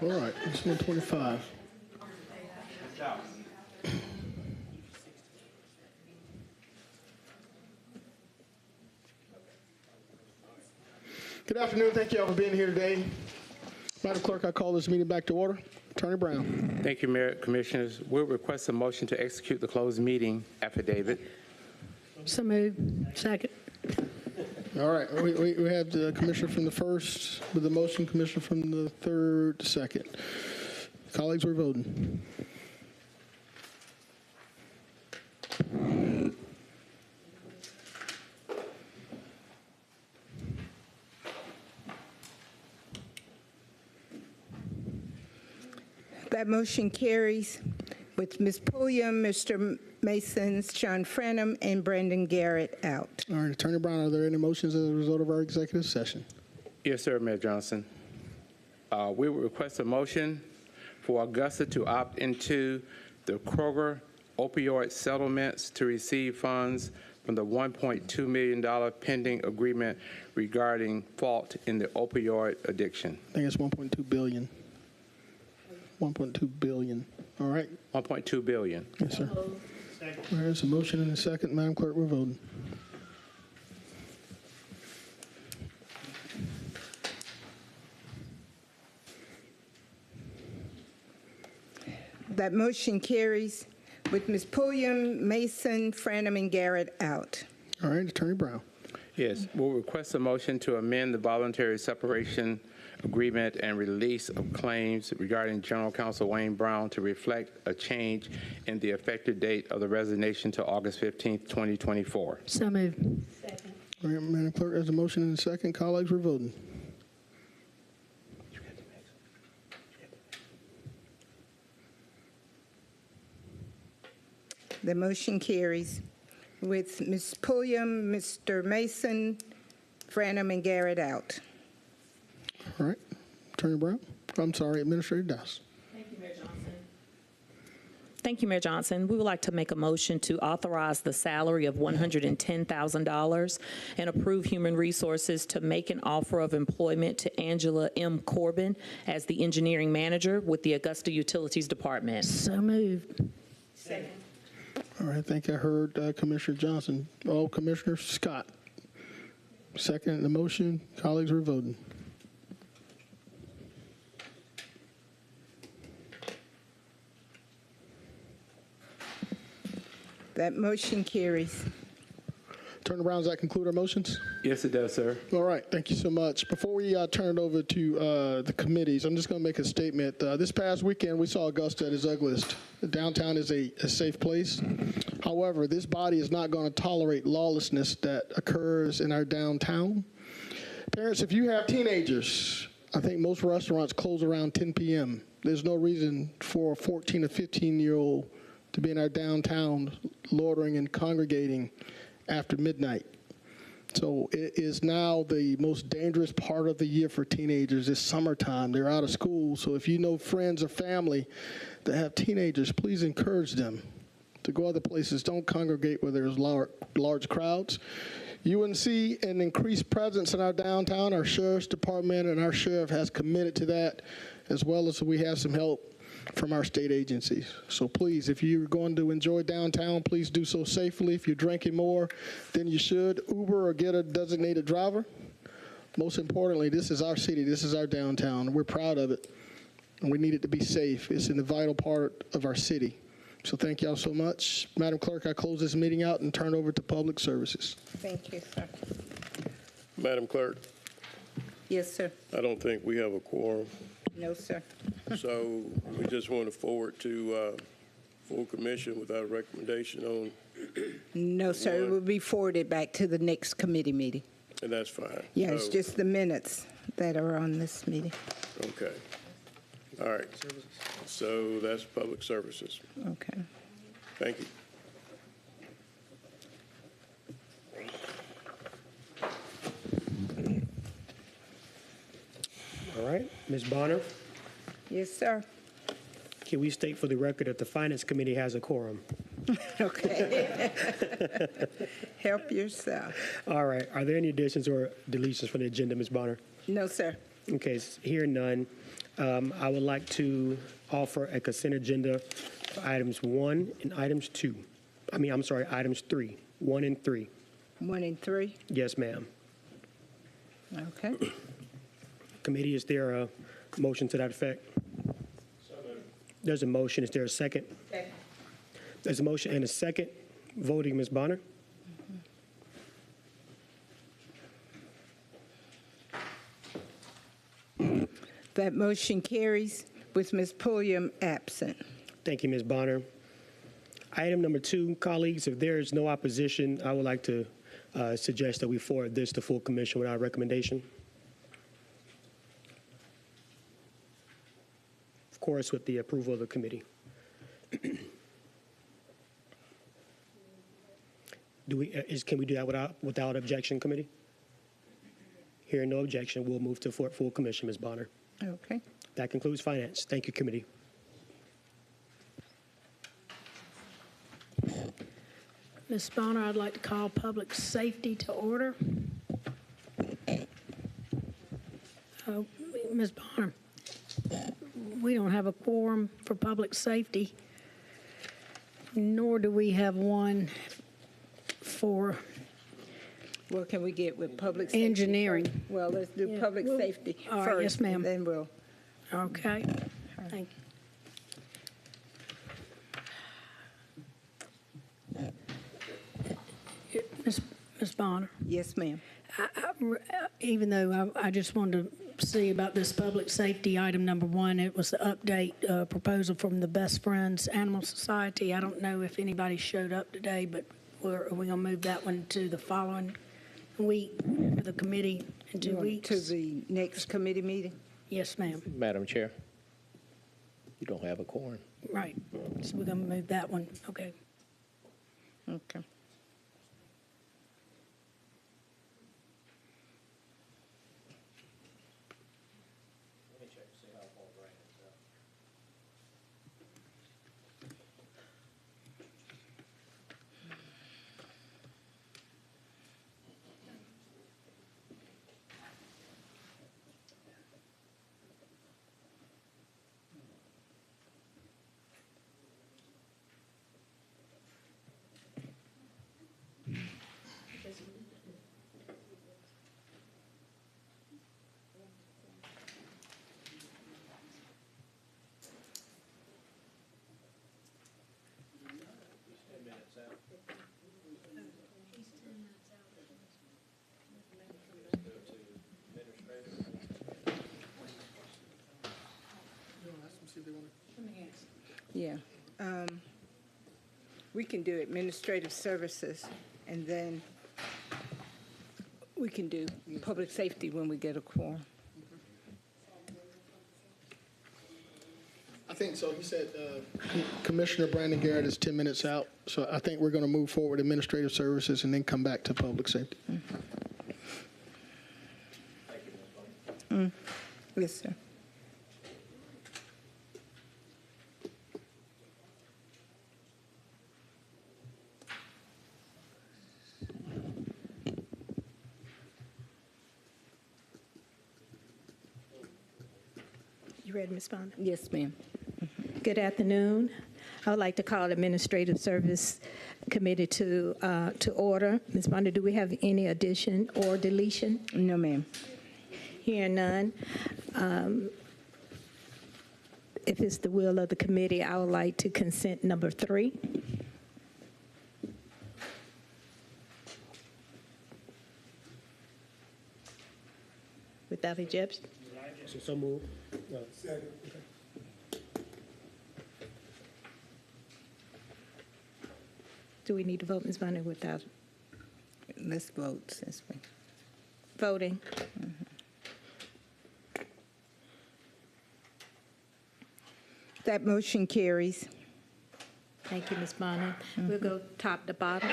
All right, it's 125. Good afternoon. Thank you all for being here today. Madam Clerk, I call this meeting back to order. Attorney Brown. Thank you, Mayor, Commissioners. We'll request a motion to execute the closed meeting affidavit. So moved. Second. All right, we have the Commissioner from the first with the motion, Commissioner from the third, second. Colleagues, we're voting. That motion carries with Ms. Pulliam, Mr. Masons, John Frenham, and Brandon Garrett out. All right, Attorney Brown, are there any motions as a result of our executive session? Yes, sir, Mayor Johnson. We will request a motion for Augusta to opt into the Kroger opioid settlements to receive funds from the $1.2 million pending agreement regarding fault in the opioid addiction. I think it's 1.2 billion. 1.2 billion. All right. 1.2 billion. Yes, sir. All right, there's a motion and a second. Madam Clerk, we're voting. That motion carries with Ms. Pulliam, Mason, Frenham, and Garrett out. All right, Attorney Brown. Yes, we'll request a motion to amend the voluntary separation agreement and release of claims regarding General Counsel Wayne Brown to reflect a change in the effective date of the resignation to August 15th, 2024. So moved. Second. All right, Madam Clerk, there's a motion and a second. Colleagues, we're voting. The motion carries with Ms. Pulliam, Mr. Mason, Frenham, and Garrett out. All right, Attorney Brown. I'm sorry, Administrator Dowse. Thank you, Mayor Johnson. Thank you, Mayor Johnson. We would like to make a motion to authorize the salary of $110,000 and approve Human Resources to make an offer of employment to Angela M. Corbin as the engineering manager with the Augusta Utilities Department. So moved. Second. All right, I think I heard Commissioner Johnson. Oh, Commissioner Scott. Second the motion. Colleagues, we're voting. That motion carries. Attorney Brown, does that conclude our motions? Yes, it does, sir. All right, thank you so much. Before we turn it over to the committees, I'm just going to make a statement. This past weekend, we saw Augusta at its ugliest. Downtown is a safe place. However, this body is not going to tolerate lawlessness that occurs in our downtown. Parents, if you have teenagers, I think most restaurants close around 10 p.m. There's no reason for a 14 or 15-year-old to be in our downtown loitering and congregating after midnight. So it is now the most dangerous part of the year for teenagers. It's summertime. They're out of school. So if you know friends or family that have teenagers, please encourage them to go other places. Don't congregate where there's large crowds. You will see an increased presence in our downtown. Our sheriff's department and our sheriff has committed to that, as well as we have some help from our state agencies. So please, if you're going to enjoy downtown, please do so safely. If you're drinking more than you should, Uber or get a designated driver. Most importantly, this is our city. This is our downtown. We're proud of it, and we need it to be safe. It's in the vital part of our city. So thank y'all so much. Madam Clerk, I close this meeting out and turn over to Public Services. Thank you, sir. Madam Clerk, Yes, sir. I don't think we have a quorum, No, sir. so we just want to forward to full commission without a recommendation on, No, sir. It will be forwarded back to the next committee meeting. and that's fine. Yeah, it's So, just the minutes that are on this meeting. Okay. All right. So that's Public Services. Okay. Thank you. All right, Ms. Bonner, Yes, sir. can we state for the record that the Finance Committee has a quorum? Okay. Help yourself. All right, are there any additions or deletions from the agenda, Ms. Bonner? No, sir. Okay, hearing none, I would like to offer a consent agenda for items 1 and items 2. Items 3, 1 and 3. 1 and 3? Yes, ma'am. Okay. Committee, is there a motion to that effect? There's a motion. Is there a second? Second. There's a motion and a second. Voting, Ms. Bonner? That motion carries with Ms. Pulliam absent. Thank you, Ms. Bonner. Item number 2, colleagues, if there is no opposition, I would like to suggest that we forward this to full commission with our recommendation. Of course, with the approval of the committee. Can we do that without objection, committee? Hearing no objection, we'll move to full commission, Ms. Bonner. Okay. That concludes finance. Thank you, committee. Ms. Bonner, I'd like to call public safety to order. Ms. Bonner, we don't have a quorum for public safety, nor do we have one for Well, can we get with public safety? engineering. Well, let's do Yeah, public well, safety all right, first. yes, ma'am. And then we'll, Okay, thank you. Ms. Bonner, yes, ma'am. even though I just wanted to see about this public safety item number 1, it was the update proposal from the Best Friends Animal Society. I don't know if anybody showed up today, but are we going to move that one to the following week for the committee in 2 weeks? To the next committee meeting? Yes, ma'am. Madam Chair, you don't have a quorum. Right. So we're going to move that one. Okay. Okay. Yeah. We can do administrative services, and then we can do public safety when we get a quorum. I think so. He said Commissioner Brandon Garrett is 10 minutes out, so I think we're going to move forward administrative services and then come back to public safety. Yes, sir. You ready, Ms. Bonner? Yes, ma'am. Good afternoon. I would like to call Administrative Service Committee to order. Ms. Bonner, do we have any addition or deletion? No, ma'am. Hearing none. If it's the will of the committee, I would like to consent number 3. Without objection? So move. Do we need to vote, Ms. Bonner, without Let's vote since we. voting? That motion carries. Thank you, Ms. Bonner. We'll go top to bottom.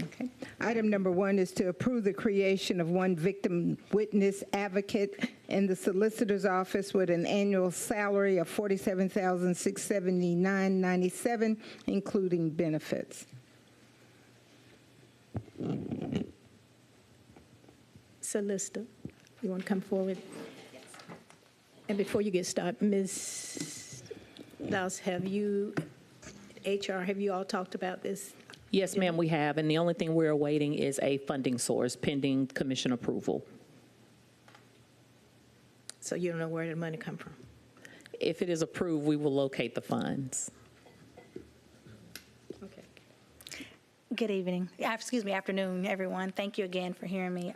Okay. Item number 1 is to approve the creation of one victim witness advocate in the solicitor's office with an annual salary of $47,679.97, including benefits. Solicitor, you want to come forward? And before you get started, Ms. Dawes, have you all talked about this? Yes, ma'am, we have, and the only thing we're awaiting is a funding source pending commission approval. So you don't know where the money come from? If it is approved, we will locate the funds. Okay. Good evening, afternoon, everyone. Thank you again for hearing me.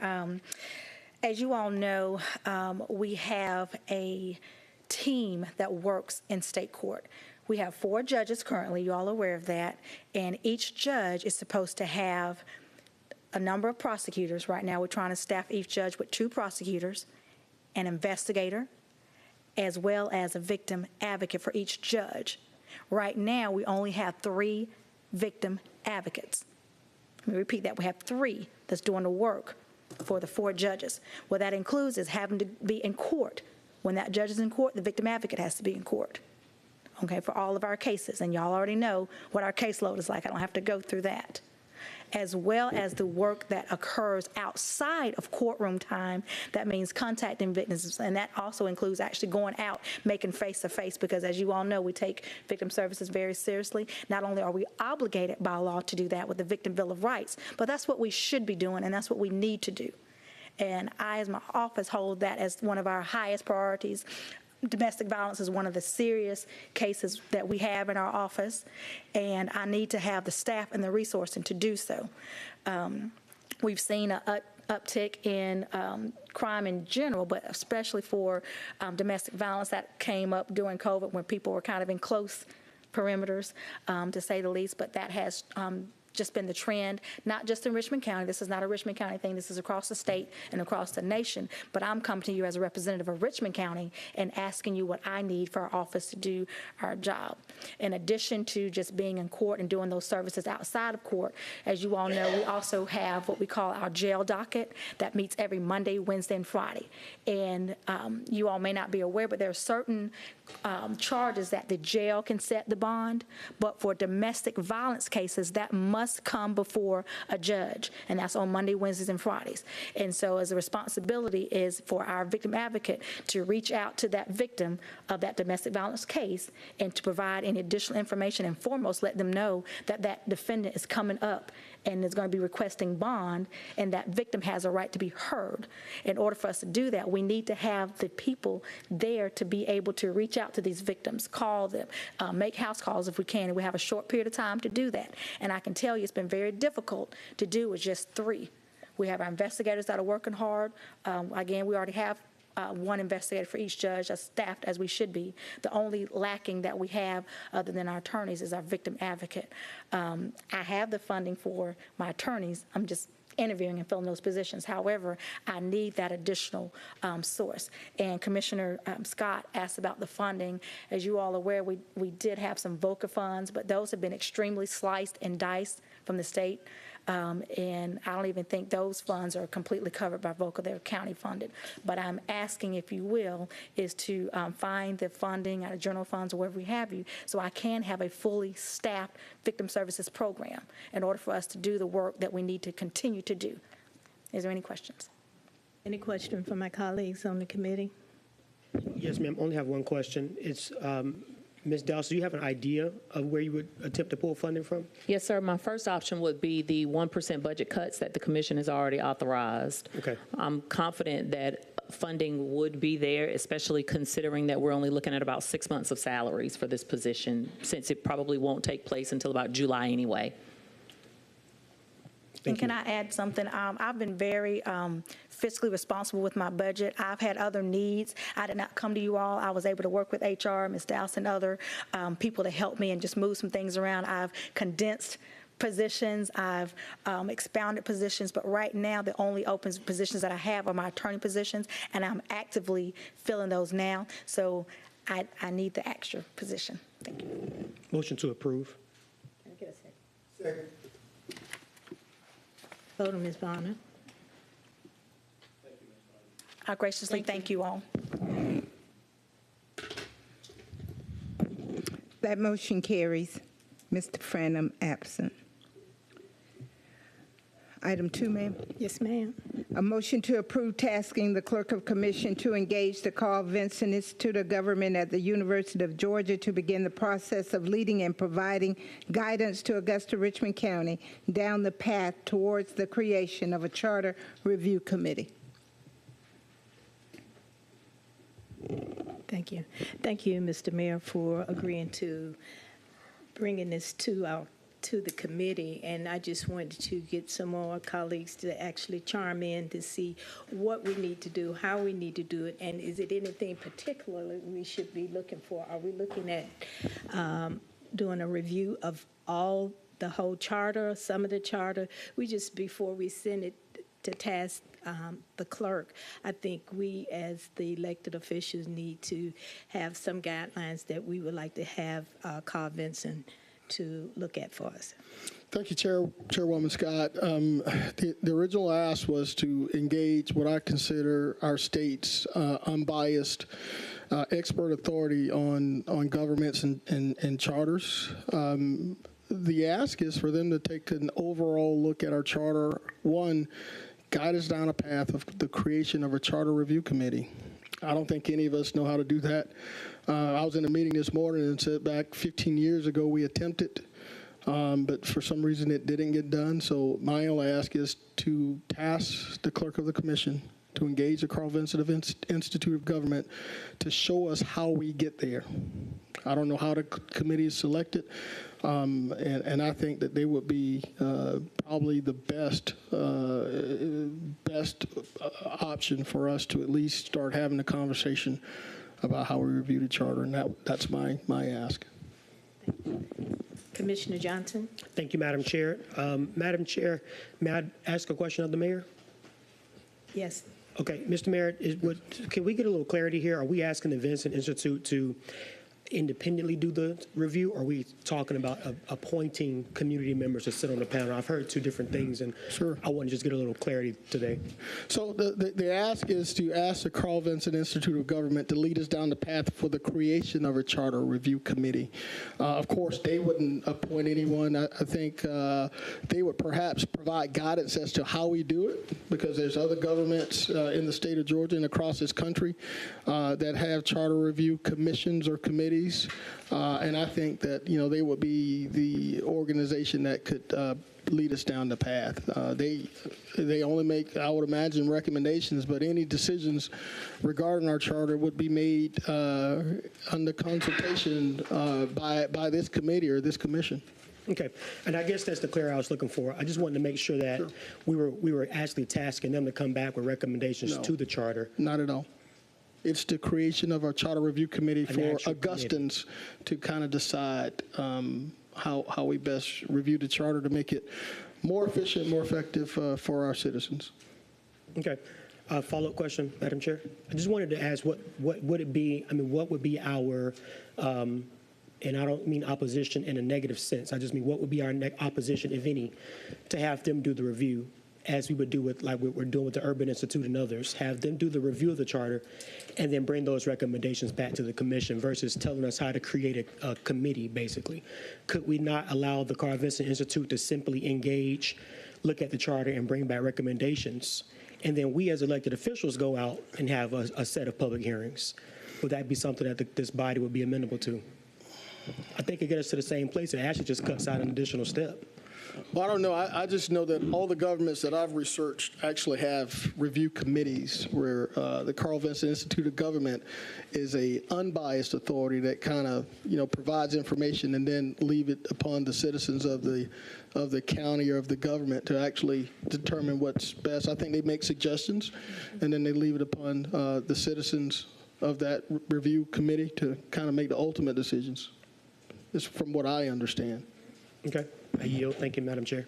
As you all know, we have a team that works in state court. We have 4 judges currently, you all are aware of that, and each judge is supposed to have a number of prosecutors. Right now, we're trying to staff each judge with 2 prosecutors, an investigator, as well as a victim advocate for each judge. Right now, we only have 3 victim advocates. Let me repeat that. We have 3 that's doing the work for the 4 judges. What that includes is having to be in court. When that judge is in court, the victim advocate has to be in court, okay, for all of our cases. And y'all already know what our caseload is like. I don't have to go through that. As well as the work that occurs outside of courtroom time. That means contacting witnesses, and that also includes actually going out, making face-to-face, because as you all know, we take victim services very seriously. Not only are we obligated by law to do that with the Victim Bill of Rights, but that's what we should be doing, and that's what we need to do. And I, as my office, hold that as one of our highest priorities. Domestic violence is one of the serious cases that we have in our office, and I need to have the staff and the resourcing to do so. We've seen an uptick in crime in general, but especially for domestic violence that came up during COVID when people were kind of in close perimeters, to say the least, but that has just been the trend, not just in Richmond County. This is not a Richmond County thing. This is across the state and across the nation. But I'm coming to you as a representative of Richmond County and asking you what I need for our office to do our job. In addition to just being in court and doing those services outside of court, as you all know, we also have what we call our jail docket that meets every Monday, Wednesday, and Friday. And you all may not be aware, but there are certain charges that the jail can set the bond, but for domestic violence cases, that must come before a judge, and that's on Monday, Wednesdays, and Fridays. And so as a responsibility is for our victim advocate to reach out to that victim of that domestic violence case and to provide any additional information, and foremost let them know that that defendant is coming up and is going to be requesting bond, and that victim has a right to be heard. In order for us to do that, we need to have the people there to be able to reach out to these victims, call them, make house calls if we can, and we have a short period of time to do that. And I can tell you it's been very difficult to do with just 3. We have our investigators that are working hard. Again, we already have 1 investigator for each judge, as staffed as we should be. The only lacking that we have, other than our attorneys, is our victim advocate. I have the funding for my attorneys. I'm just interviewing and filling those positions. However, I need that additional source. And Commissioner Scott asked about the funding. As you all are aware, we did have some VOCA funds, but those have been extremely sliced and diced from the state. And I don't even think those funds are completely covered by VOCA. They're county funded. But I'm asking, if you will, is to find the funding out of general funds or wherever we have you, so I can have a fully staffed victim services program in order for us to do the work that we need to continue to do. Is there any questions? Any question from my colleagues on the committee? Yes, ma'am. Only have one question. It's Ms. Dawes, do you have an idea of where you would attempt to pull funding from? Yes, sir. My first option would be the 1% budget cuts that the commission has already authorized. Okay. I'm confident that funding would be there, especially considering that we're only looking at about 6 months of salaries for this position, since it probably won't take place until about July anyway. And can I add something? I've been very fiscally responsible with my budget. I've had other needs. I did not come to you all. I was able to work with HR, Ms. Dowse, and other people to help me and just move some things around. I've condensed positions. I've expounded positions. But right now, the only open positions that I have are my attorney positions, and I'm actively filling those now. So I need the extra position. Thank you. Motion to approve. Can I get a second? Second. Vote on Ms. Bonner. I graciously thank you all. That motion carries. Mr. Franham absent. Item 2, ma'am. Yes, ma'am. A motion to approve tasking the clerk of commission to engage the Carl Vinson Institute of Government at the University of Georgia to begin the process of leading and providing guidance to Augusta Richmond County down the path towards the creation of a charter review committee. Thank you. Thank you, Mr. Mayor, for agreeing to bringing this to the committee, and I just wanted to get some more colleagues to actually chime in to see what we need to do, how we need to do it, and is it anything particularly we should be looking for? Are we looking at doing a review of the whole charter, some of the charter? Before we send it to task the clerk, I think we as the elected officials need to have some guidelines that we would like to have Carl Vinson to look at for us. Thank you, Chairwoman Scott. The original ask was to engage what I consider our state's unbiased expert authority on governments and charters. The ask is for them to take an overall look at our charter. One, guide us down a path of the creation of a charter review committee. I don't think any of us know how to do that. I was in a meeting this morning and said back 15 years ago we attempted, but for some reason it didn't get done. So my only ask is to task the clerk of the commission to engage the Carl Vinson Institute of Government to show us how we get there. I don't know how the committee is selected, and I think that they would be probably the best option for us to at least start having a conversation about how we review the charter, and that's my ask. Commissioner Johnson? Thank you, Madam Chair. Madam Chair, may I ask a question of the mayor? Yes. Okay, Mr. Mayor, can we get a little clarity here? Are we asking the Vinson Institute to independently do the review, or are we talking about appointing community members to sit on the panel? I've heard two different things, and sure, I want to just get a little clarity today. So the ask is to ask the Carl Vinson Institute of Government to lead us down the path for the creation of a charter review committee. Of course, they wouldn't appoint anyone. I think they would perhaps provide guidance as to how we do it, because there's other governments in the state of Georgia and across this country that have charter review commissions or committees. And I think that, they would be the organization that could lead us down the path. They only make, I would imagine, recommendations, but any decisions regarding our charter would be made under consultation by this committee or this commission. Okay, and I guess that's the clarity I was looking for. I just wanted to make sure that we were actually tasking them to come back with recommendations to the charter. Not at all. It's the creation of a charter review committee for Augustans to kind of decide how we best review the charter to make it more efficient, more effective for our citizens. Okay. Follow-up question, Madam Chair. I just wanted to ask what would it be, what would be our, and I don't mean opposition in a negative sense, I just mean what would be our opposition, if any, to have them do the review, as we would do with, like what we're doing with the Urban Institute and others, have them do the review of the charter and then bring those recommendations back to the commission versus telling us how to create a committee, basically. Could we not allow the Carl Vinson Institute to simply engage, look at the charter, and bring back recommendations? And then we as elected officials go out and have a set of public hearings. Would that be something that this body would be amenable to? I think it gets us to the same place. It actually just cuts out an additional step. Well, I don't know. I just know that all the governments that I've researched actually have review committees where the Carl Vinson Institute of Government is a unbiased authority that kind of, provides information and then leave it upon the citizens of the county or of the government to actually determine what's best. I think they make suggestions and then they leave it upon the citizens of that review committee to kind of make the ultimate decisions. It's from what I understand. Okay. I yield. Thank you, Madam Chair.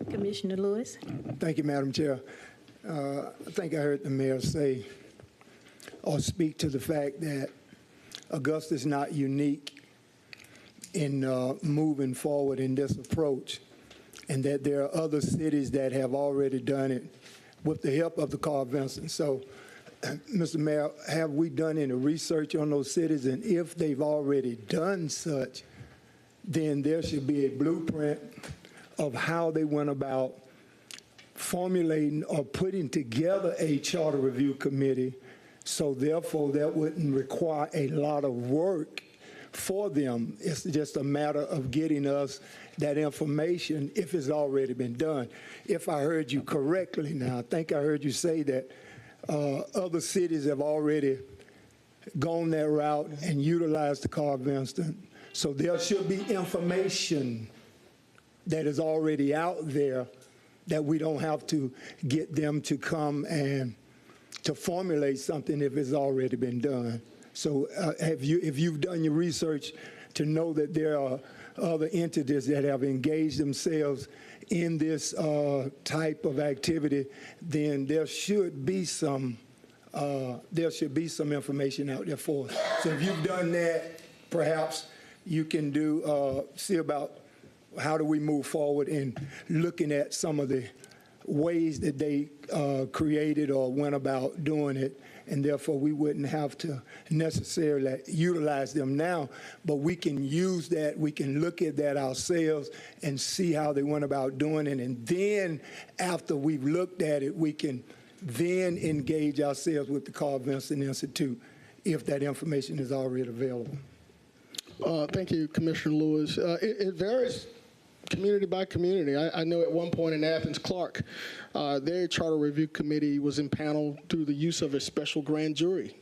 Commissioner Lewis? Thank you, Madam Chair. I think I heard the mayor say or speak to the fact that Augusta is not unique in moving forward in this approach, and that there are other cities that have already done it with the help of the Carl Vinson. So, Mr. Mayor, have we done any research on those cities? And if they've already done such, then there should be a blueprint of how they went about formulating or putting together a charter review committee, so therefore that wouldn't require a lot of work for them. It's just a matter of getting us that information if it's already been done. If I heard you correctly now, I think I heard you say that other cities have already gone that route and utilized the Carl Vincent. So there should be information that is already out there that we don't have to get them to come and to formulate something if it's already been done. So if you've done your research to know that there are other entities that have engaged themselves in this type of activity, then there should be some information out there for us. So if you've done that, perhaps you can see about how do we move forward in looking at some of the ways that they created or went about doing it, and therefore we wouldn't have to necessarily utilize them now, but we can use that, we can look at that ourselves and see how they went about doing it, and then after we've looked at it, we can then engage ourselves with the Carl Vincent Institute if that information is already available. Thank you, Commissioner Lewis. It varies community by community. I know at one point in Athens, Clark, their charter review committee was impaneled through the use of a special grand jury.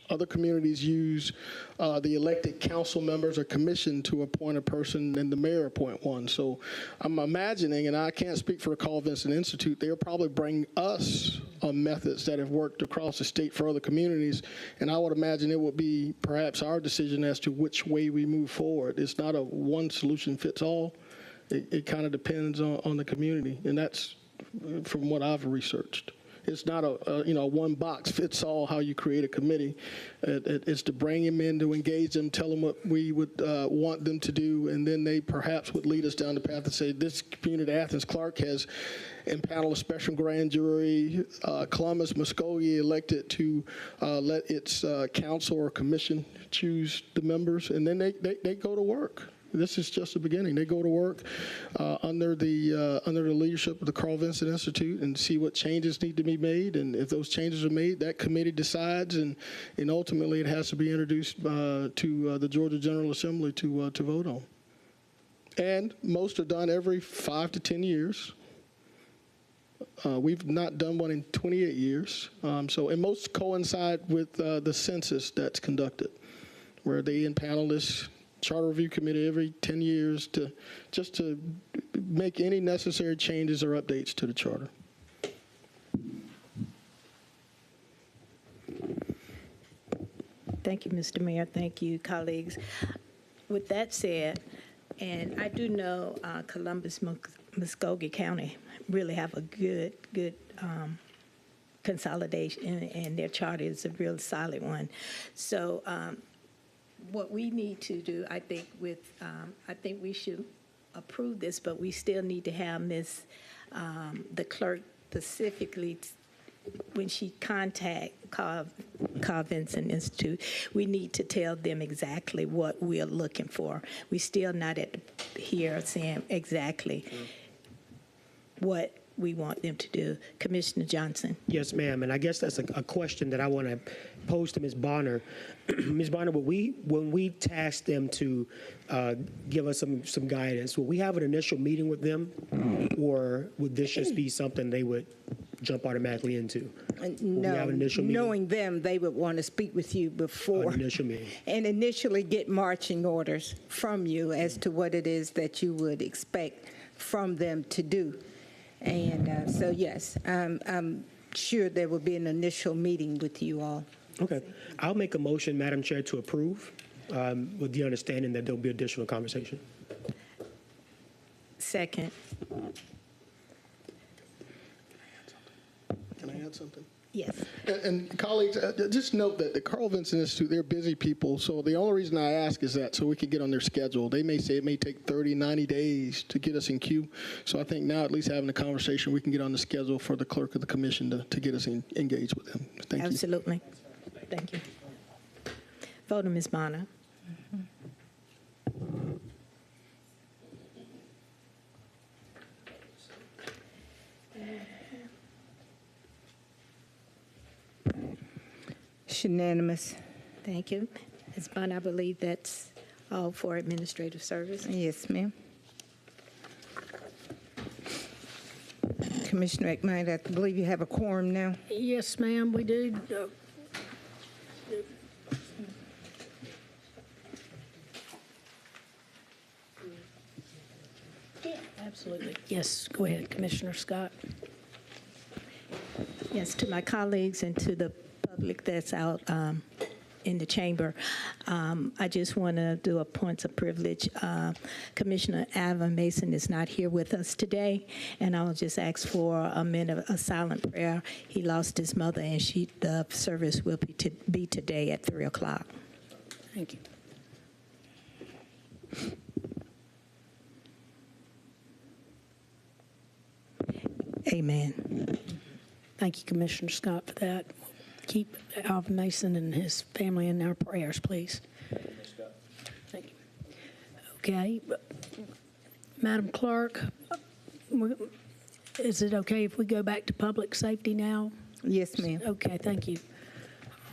Other communities use the elected council members or commission to appoint a person and the mayor appoint one. So I'm imagining, and I can't speak for the Carl Vincent Institute, they'll probably bring us methods that have worked across the state for other communities, and I would imagine it would be perhaps our decision as to which way we move forward. It's not a one solution fits all. It kind of depends on the community, and that's from what I've researched. It's not a one box fits all how you create a committee. It's to bring them in, to engage them, tell them what we would want them to do, and then they perhaps would lead us down the path and say, this community, Athens Clark, has impaneled a special grand jury. Columbus, Muskogee elected to let its council or commission choose the members, and then they go to work. This is just the beginning. They go to work under the leadership of the Carl Vincent Institute and see what changes need to be made. And if those changes are made, that committee decides, and ultimately it has to be introduced to the Georgia General Assembly to vote on. And most are done every 5 to 10 years. We've not done one in 28 years. And most coincide with the census that's conducted, where they impanel this charter review committee every 10 years to make any necessary changes or updates to the charter. Thank you, Mr. Mayor. Thank you, colleagues. With that said, and I do know Columbus, Muskogee County really have a good consolidation, and their charter is a real solid one. So what we need to do, I think, I think we should approve this, but we still need to have the clerk specifically, when she contact Carl Vincent Institute, we need to tell them exactly what we're looking for. We still not here saying exactly what we want them to do. Commissioner Johnson. Yes, ma'am. And I guess that's a question that I want to pose to Ms. Bonner. Ms. Bonner, when we task them to give us some guidance, will we have an initial meeting with them, or would this just be something they would jump automatically into? No, have an initial meeting? Knowing them, they would want to speak with you before. An initial meeting. And initially get marching orders from you as to what it is that you would expect from them to do. And so, yes, I'm sure there will be an initial meeting with you all. Okay. I'll make a motion, Madam Chair, to approve with the understanding that there'll be additional conversation. Second. Can I add something? Yes. And colleagues, just note that the Carl Vincent Institute, they're busy people, so the only reason I ask is that so we can get on their schedule. They may say it may take 30, 90 days to get us in queue, so I think now at least having a conversation, we can get on the schedule for the clerk of the commission to get us engaged with them. Thank you. Absolutely. Thank you. Vote on Ms. Bonner. That's unanimous. Thank you. Ms. Bond, I believe that's all for administrative service. Yes, ma'am. Commissioner McKnight, I believe you have a quorum now. Yes, ma'am, we do. Absolutely. Yes, go ahead, Commissioner Scott. Yes, to my colleagues and to the public that's out in the chamber, I just want to do a point of privilege. Commissioner Alvin Mason is not here with us today, and I'll just ask for a minute of silent prayer. He lost his mother, and the service will be today at 3 o'clock. Thank you. Amen. Thank you, Commissioner Scott, for that. Keep Alvin Mason and his family in our prayers, please. Thank you. Okay. Madam Clerk, is it okay if we go back to public safety now? Yes, ma'am. Okay, thank you.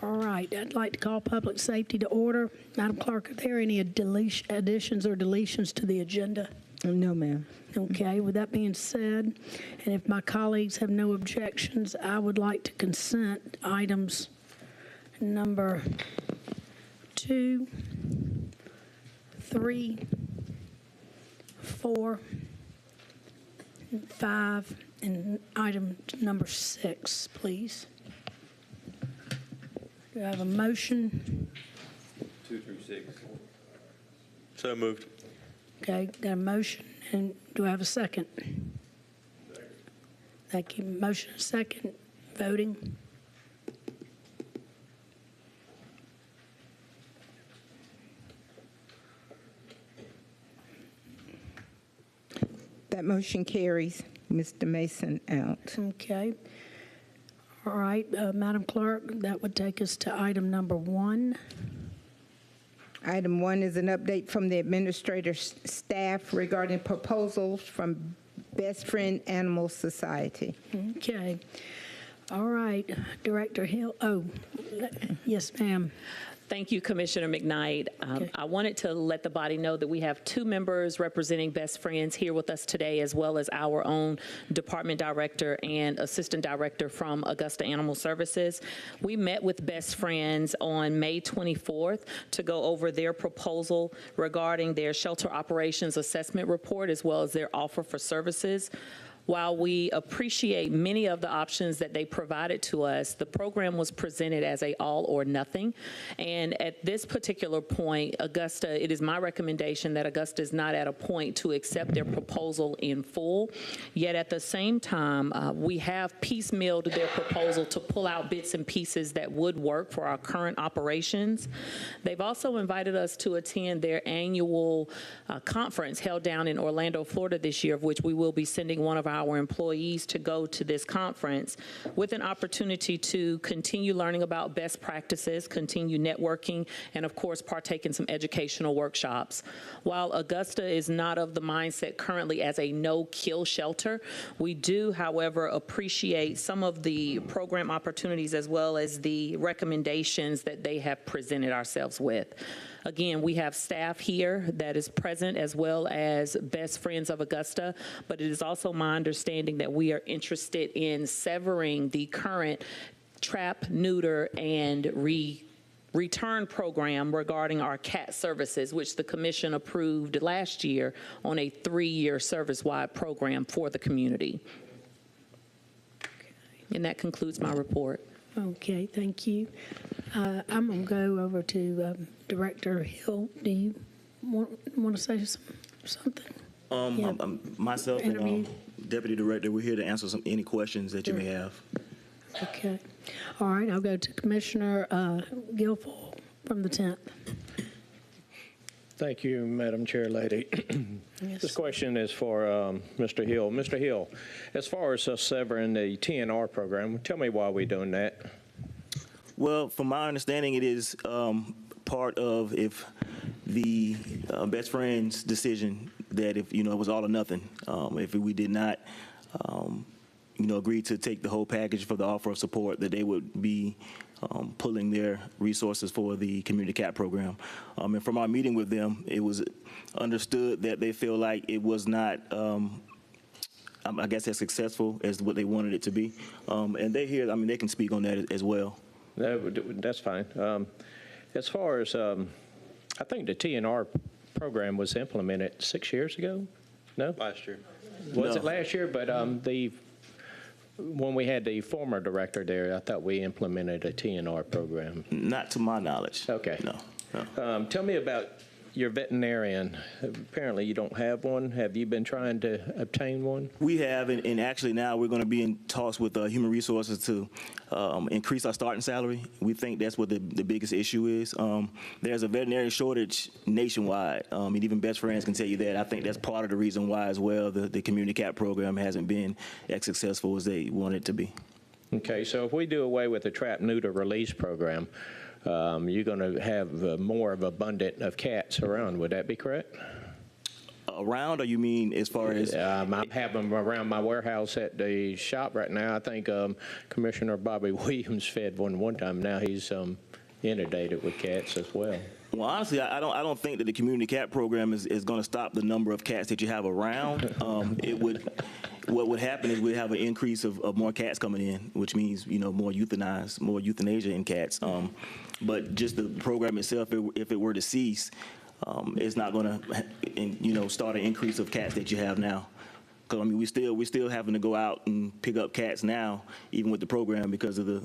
All right, I'd like to call public safety to order. Madam Clerk, are there any additions or deletions to the agenda? No, ma'am. Okay, with that being said, and if my colleagues have no objections, I would like to consent items number 2, 3, 4, 5, and item number 6, please. Do I have a motion? 2 through 6. So moved. Okay, got a motion, and do I have a second? Thank you. Motion and second. Voting. That motion carries. Mr. Mason out. Okay. All right, Madam Clerk, that would take us to item number 1. Item 1 is an update from the administrator's staff regarding proposals from Best Friend Animal Society. Okay. All right, Director Hill. Oh, yes, ma'am. Thank you, Commissioner McKnight. Okay. I wanted to let the body know that we have 2 members representing Best Friends here with us today, as well as our own department director and assistant director from Augusta Animal Services. We met with Best Friends on May 24th to go over their proposal regarding their shelter operations assessment report, as well as their offer for services. While we appreciate many of the options that they provided to us, the program was presented as a all or nothing. And at this particular point, Augusta, it is my recommendation that Augusta is not at a point to accept their proposal in full. Yet at the same time, we have piecemealed their proposal to pull out bits and pieces that would work for our current operations. They've also invited us to attend their annual conference held down in Orlando, Florida this year, of which we will be sending one of our employees to go to this conference with an opportunity to continue learning about best practices, continue networking, and of course partake in some educational workshops. While Augusta is not of the mindset currently as a no-kill shelter, we do, however, appreciate some of the program opportunities as well as the recommendations that they have presented ourselves with. Again, we have staff here that is present as well as Best Friends of Augusta, but it is also my understanding that we are interested in severing the current trap, neuter, and return program regarding our cat services, which the commission approved last year on a 3-year service-wide program for the community. And that concludes my report. Okay, thank you. I'm going to go over to Director Hill. Do you want to say something? Yeah. Myself and Interview. Deputy Director, we're here to answer any questions that you may have. Okay. All right, I'll go to Commissioner Guilfoyle from the 10th. Thank you, Madam Chair Lady. Yes. This question is for Mr. Hill. Mr. Hill, as far as us severing the TNR program, tell me why we're doing that. Well, from my understanding, it is part of if the Best Friends decision that if, it was all or nothing. If we did not, agree to take the whole package for the offer of support, that they would be pulling their resources for the community cat program. And from our meeting with them, it was understood that they feel like it was not, I guess, as successful as what they wanted it to be. And they hear, I mean, they can speak on that as well. That's fine. As far as, I think the TNR program was implemented 6 years ago? No? Last year. Was No. it last year? But when we had the former director there, I thought we implemented a TNR program. Not to my knowledge. Okay. No. Tell me about your veterinarian. Apparently you don't have one. Have you been trying to obtain one? We have, and actually now we're going to be in talks with Human Resources to increase our starting salary. We think that's what the biggest issue is. There's a veterinarian shortage nationwide, and even Best Friends can tell you that. I think that's part of the reason why as well the community cat program hasn't been as successful as they want it to be. Okay, so if we do away with the trap neuter release program, you're going to have more of abundant of cats around. Would that be correct? Around, or you mean as far as? I have them around my warehouse at the shop right now. I think Commissioner Bobby Williams fed one time. Now he's inundated with cats as well. Well, honestly, I don't think that the community cat program is going to stop the number of cats that you have around. What would happen is we'd have an increase of more cats coming in, which means more euthanasia in cats. But just the program itself, if it were to cease, it's not going to start an increase of cats that you have now. Because I mean, we still having to go out and pick up cats now, even with the program, because of the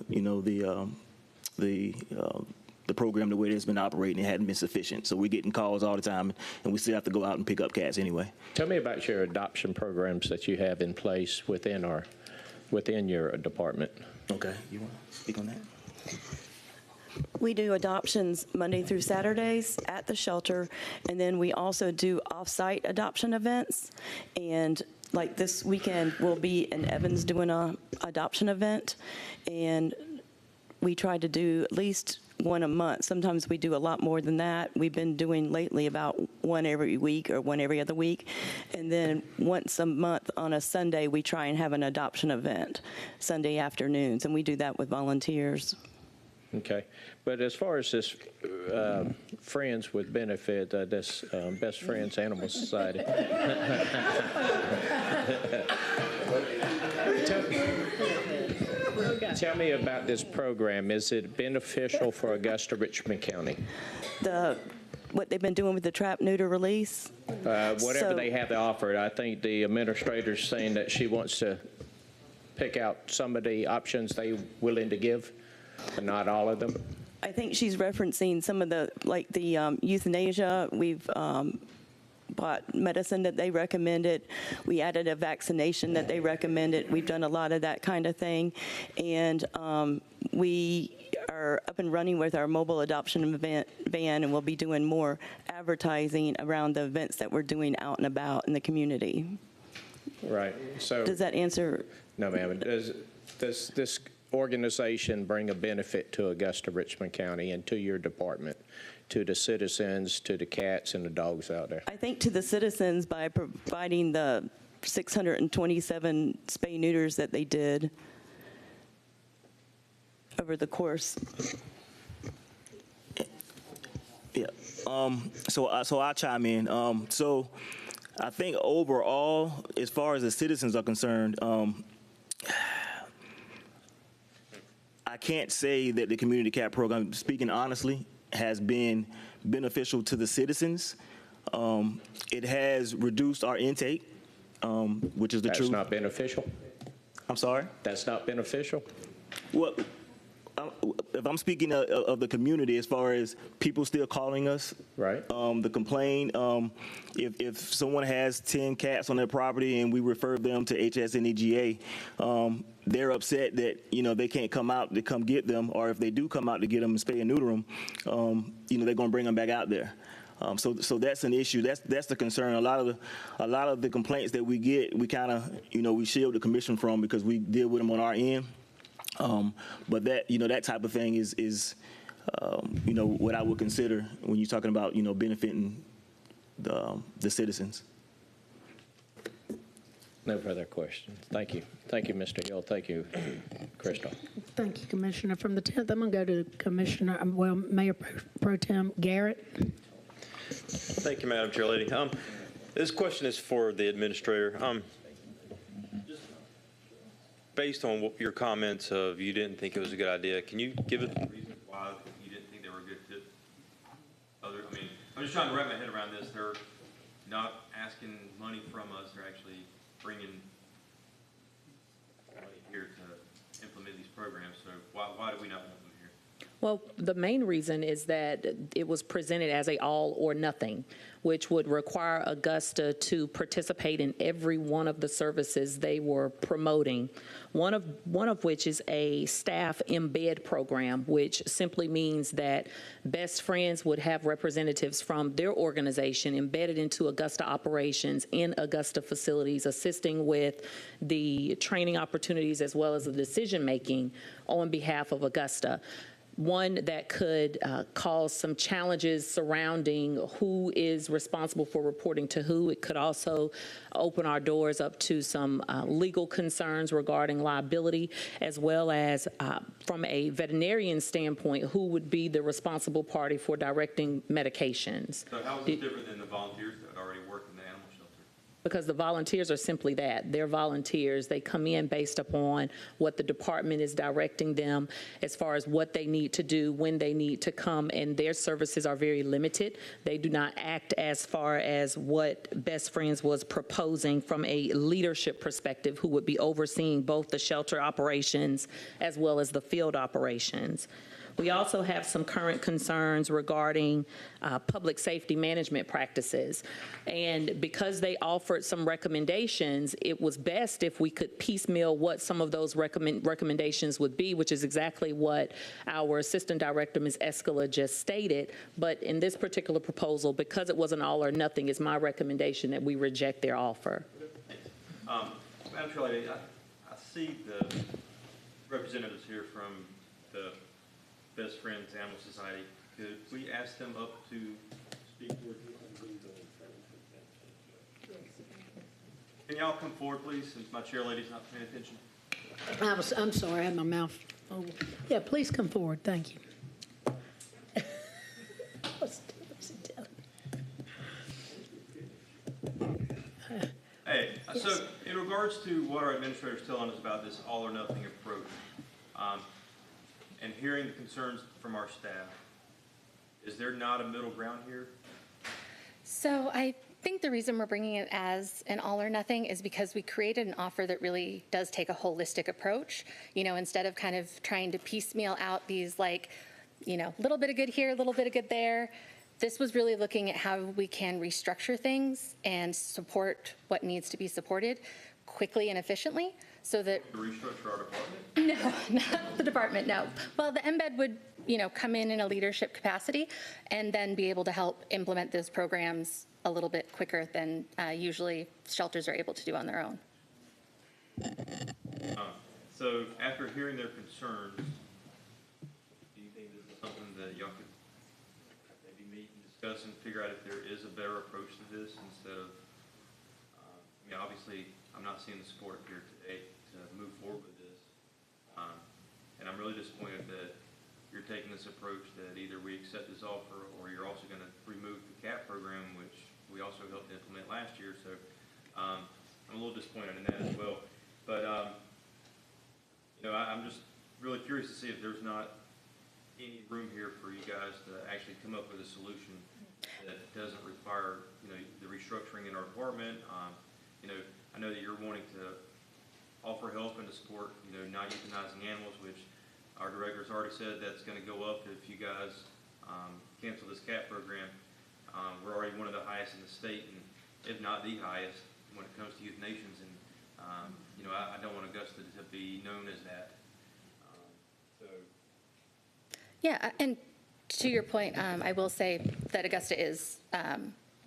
program, the way it's been operating, it hadn't been sufficient. So we're getting calls all the time, and we still have to go out and pick up cats anyway. Tell me about your adoption programs that you have in place within your department. Okay, you want to speak on that? We do adoptions Monday through Saturdays at the shelter, and then we also do off-site adoption events. And like this weekend, we'll be in Evans doing a adoption event, and we try to do at least one a month. Sometimes we do a lot more than that. We've been doing lately about one every week or one every other week. And then once a month on a Sunday, we try and have an adoption event, Sunday afternoons, and we do that with volunteers. Okay. But as far as this Friends with Benefit, this Best Friends Animal Society. Tell me about this program. Is it beneficial for Augusta Richmond County? What they've been doing with the trap neuter release? Whatever they have to offer. I think the administrator's saying that she wants to pick out some of the options they're willing to give, but not all of them. I think she's referencing some of the euthanasia. We've bought medicine that they recommended. We added a vaccination that they recommended. We've done a lot of that kind of thing. And we are up and running with our mobile adoption van, and we'll be doing more advertising around the events that we're doing out and about in the community. Right. So does that answer? No, ma'am. Does this organization bring a benefit to Augusta Richmond County and to your department, to the citizens, to the cats and the dogs out there? I think to the citizens by providing the 627 spay neuters that they did over the course. Yeah. So I'll chime in. So I think overall, as far as the citizens are concerned, I can't say that the community cat program, speaking honestly, has been beneficial to the citizens. It has reduced our intake, which is the truth. That's not beneficial? I'm sorry? That's not beneficial? Well, if I'm speaking of the community, as far as people still calling us, right? The complaint, if someone has 10 cats on their property and we refer them to HSNEGA, they're upset that they can't come out to come get them, or if they do come out to get them and spay and neuter them, they're going to bring them back out there. So that's an issue. That's the concern. A lot of the complaints that we get, we kind of we shield the commission from because we deal with them on our end. But that type of thing is what I would consider when you're talking about benefiting the citizens. No further questions. Thank you. Thank you, Mr. Hill. Thank you, Crystal. Thank you, Commissioner. From the 10th, I'm going to go to Commissioner, Mayor Pro Tem Garrett. Thank you, Madam Chair Lady. This question is for the administrator. Just based on what your comments of you didn't think it was a good idea, can you give us a reason why you didn't think they were a good fit? I'm just trying to wrap my head around this. They're not asking money from us. They're actually bringing money here to implement these programs. So why do we not want them here? Well, the main reason is that it was presented as a all or nothing, which would require Augusta to participate in every one of the services they were promoting. One of which is a staff embed program, which simply means that Best Friends would have representatives from their organization embedded into Augusta operations in Augusta facilities, assisting with the training opportunities as well as the decision-making on behalf of Augusta. One that could cause some challenges surrounding who is responsible for reporting to who. It could also open our doors up to some legal concerns regarding liability, as well as from a veterinarian standpoint, who would be the responsible party for directing medications. So how is it different than the volunteers that already work in the animal shelter? Because the volunteers are simply that. They're volunteers. They come in based upon what the department is directing them as far as what they need to do, when they need to come, and their services are very limited. They do not act as far as what Best Friends was proposing from a leadership perspective, who would be overseeing both the shelter operations as well as the field operations. We also have some current concerns regarding public safety management practices. And because they offered some recommendations, it was best if we could piecemeal what some of those recommendations would be, which is exactly what our Assistant Director, Ms. Escala, just stated. But in this particular proposal, because it was an all or nothing, it's my recommendation that we reject their offer. Madam Chair Lady, I see the representatives here from the Best Friends Animal Society. Could we ask them up to speak for Can y'all come forward, please, since my chair lady's not paying attention? I'm sorry, I had my mouth over. Yeah, please come forward. Thank you. Hey, so in regards to what our administrator's telling us about this all or nothing approach, and hearing the concerns from our staff, is there not a middle ground here? So I think the reason we're bringing it as an all or nothing is because we created an offer that really does take a holistic approach. You know, instead of kind of trying to piecemeal out these little bit of good here, a little bit of good there, this was really looking at how we can restructure things and support what needs to be supported quickly and efficiently. So that to restructure our department? No, not the department, no. Well, the embed would, come in a leadership capacity and then be able to help implement those programs a little bit quicker than usually shelters are able to do on their own. So after hearing their concerns, do you think this is something that y'all could maybe meet and discuss and figure out if there is a better approach to this instead of, obviously, I'm not seeing the support up here today to move forward with this. And I'm really disappointed that you're taking this approach that either we accept this offer or you're also going to remove the CAP program, which we also helped implement last year. So I'm a little disappointed in that as well. But, I'm just really curious to see if there's not any room here for you guys to actually come up with a solution that doesn't require, the restructuring in our department. I know that you're wanting to offer help and to support, not euthanizing animals, which our director's already said that's going to go up if you guys cancel this CAP program. We're already one of the highest in the state, and if not the highest when it comes to euthanations. And, I don't want Augusta to be known as that. Yeah, and to your point, I will say that Augusta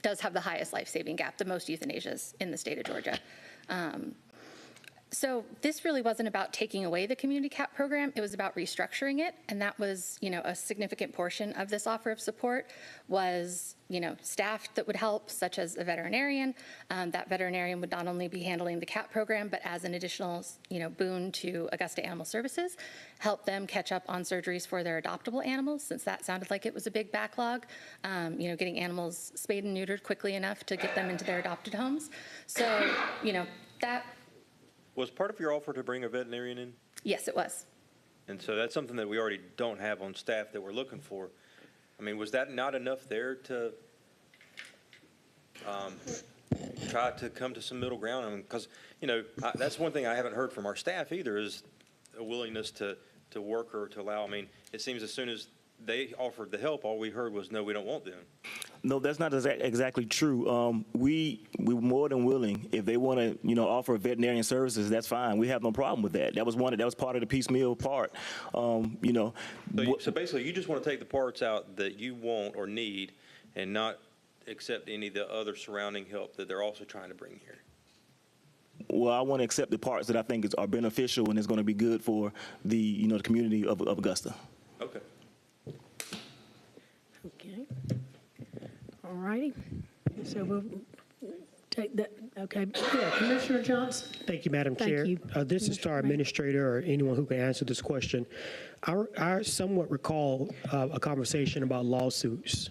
does have the highest life-saving gap, the most euthanasias in the state of Georgia. So this really wasn't about taking away the community CAP program. It was about restructuring it. And that was, a significant portion of this offer of support was, staff that would help, such as a veterinarian. That veterinarian would not only be handling the CAP program, but as an additional, boon to Augusta Animal Services, help them catch up on surgeries for their adoptable animals, since that sounded like it was a big backlog, getting animals spayed and neutered quickly enough to get them into their adopted homes. So, that. Was part of your offer to bring a veterinarian in? Yes, it was. And so that's something that we already don't have on staff that we're looking for. I mean, was that not enough there to try to come to some middle ground? I mean, because, that's one thing I haven't heard from our staff either, is a willingness to work or to allow. I mean, it seems as soon as they offered the help, all we heard was, no, we don't want them. No, that's not exactly true. We were more than willing. If they want to, offer veterinarian services, that's fine. We have no problem with that. That was part of the piecemeal part. So basically, you just want to take the parts out that you want or need, and not accept any of the other surrounding help that they're also trying to bring here. Well, I want to accept the parts that I think are beneficial and is going to be good for the the community of Augusta. Okay. Okay. All righty. So we'll take that. Okay. Yeah, Commissioner Johnson. Thank you, Madam Thank Chair. you. This is to our administrator or anyone who can answer this question. I somewhat recall a conversation about lawsuits.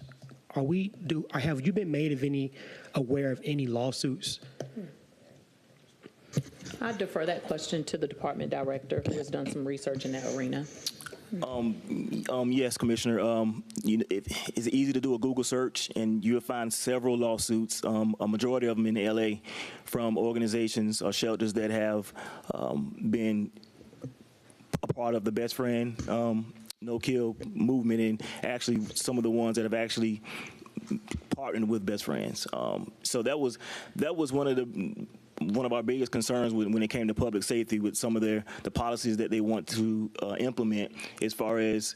Have you been made aware of any lawsuits? I defer that question to the department director, who has done some research in that arena. Yes, Commissioner. It's easy to do a Google search, and you'll find several lawsuits, a majority of them in LA, from organizations or shelters that have been a part of the Best Friend No-Kill movement, and actually some of the ones that have actually partnered with Best Friends. So that was one of our biggest concerns when it came to public safety, with some of the policies that they want to implement, as far as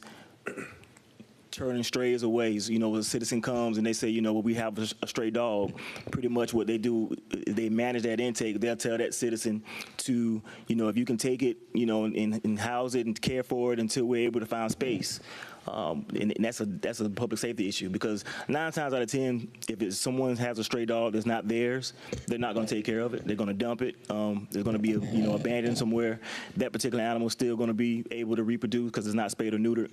turning strays away. When a citizen comes and they say, well, we have a stray dog, pretty much what they do, they manage that intake. They'll tell that citizen to, if you can take it, and house it and care for it until we're able to find space. And that's a public safety issue, because 9 times out of 10, if someone has a stray dog that's not theirs, they're not going to take care of it. They're going to dump it. They're going to be abandoned somewhere. That particular animal is still going to be able to reproduce because it's not spayed or neutered.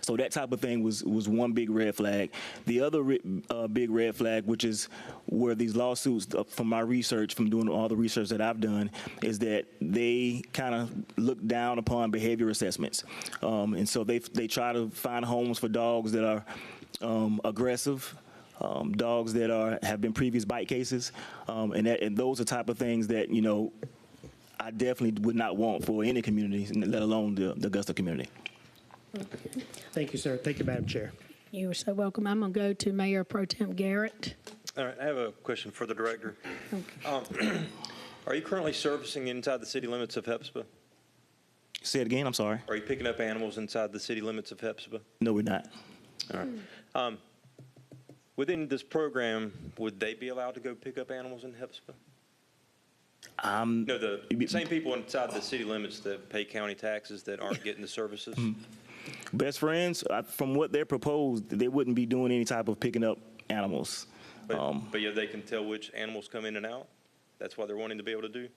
So that type of thing was one big red flag. The other big red flag, which is where these lawsuits, from my research, from doing all the research that I've done, is that they kind of look down upon behavior assessments, and so they try to find homes for dogs that are aggressive, dogs that have been previous bite cases, and those are type of things that I definitely would not want for any community, let alone the Augusta community. Thank you, sir. Thank you, Madam Chair. You are so welcome. I'm going to go to Mayor Pro Tem Garrett. All right, I have a question for the director. Are you currently servicing inside the city limits of Hepzibah? Say it again, I'm sorry. Are you picking up animals inside the city limits of Hepzibah? No, we're not. All right. Within this program, would they be allowed to go pick up animals in Hepzibah? No, the same people inside the city limits that pay county taxes that aren't getting the services? Best Friends, from what they're proposed, they wouldn't be doing any type of picking up animals. But yeah, they can tell which animals come in and out? That's what they're wanting to be able to do?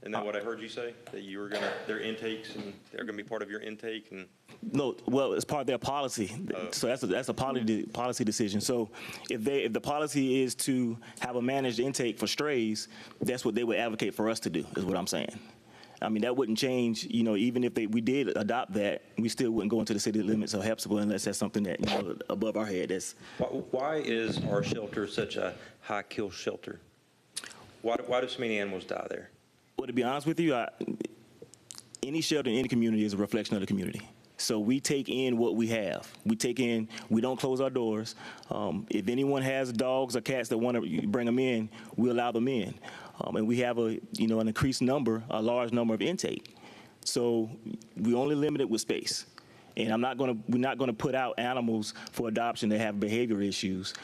Isn't that what I heard you say? That you were their intakes, and they're going to be part of your intake? And No, well, it's part of their policy. So that's a policy decision. So if the policy is to have a managed intake for strays, that's what they would advocate for us to do, is what I'm saying. I mean, that wouldn't change, even if we did adopt that, we still wouldn't go into the city limits of Hepzibah unless that's something that, above our head. why is our shelter such a high kill shelter? Why do so many animals die there? Well, to be honest with you, any shelter in any community is a reflection of the community. So we take in what we have. We don't close our doors. If anyone has dogs or cats that want to bring them in, we allow them in. And we have an increased number, a large number of intake. So we only limit it with space. And we're not going to put out animals for adoption that have behavior issues.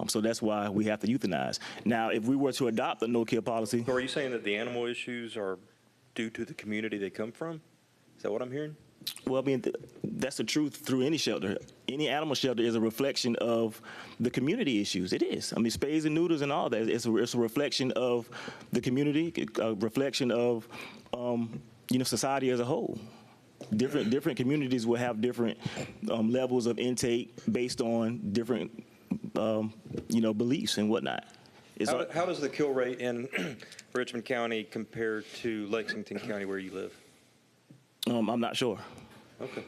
So that's why we have to euthanize. Now, if we were to adopt a no-kill policy. So are you saying that the animal issues are due to the community they come from? Is that what I'm hearing? Well, I mean, that's the truth through any shelter. Any animal shelter is a reflection of the community issues. It is. I mean, spays and neuters and all that. It's a reflection of the community, a reflection of, society as a whole. Different communities will have different levels of intake based on different, beliefs and whatnot. How does the kill rate in Richmond County compare to Lexington County where you live? I'm not sure. Okay.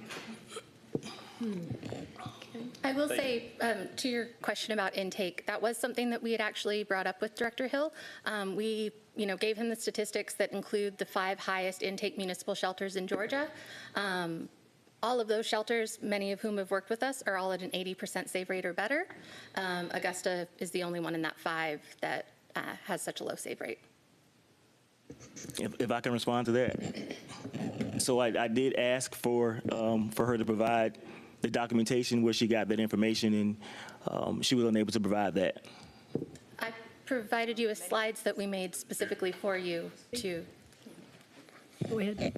I will say, to your question about intake, that was something that we had actually brought up with Director Hill. We, gave him the statistics that include the 5 highest intake municipal shelters in Georgia. All of those shelters, many of whom have worked with us, are all at an 80% save rate or better. Augusta is the only one in that 5 that has such a low save rate. If I can respond to that. So I did ask for her to provide the documentation where she got that information, and she was unable to provide that. I provided you with slides that we made specifically for you to. Go ahead.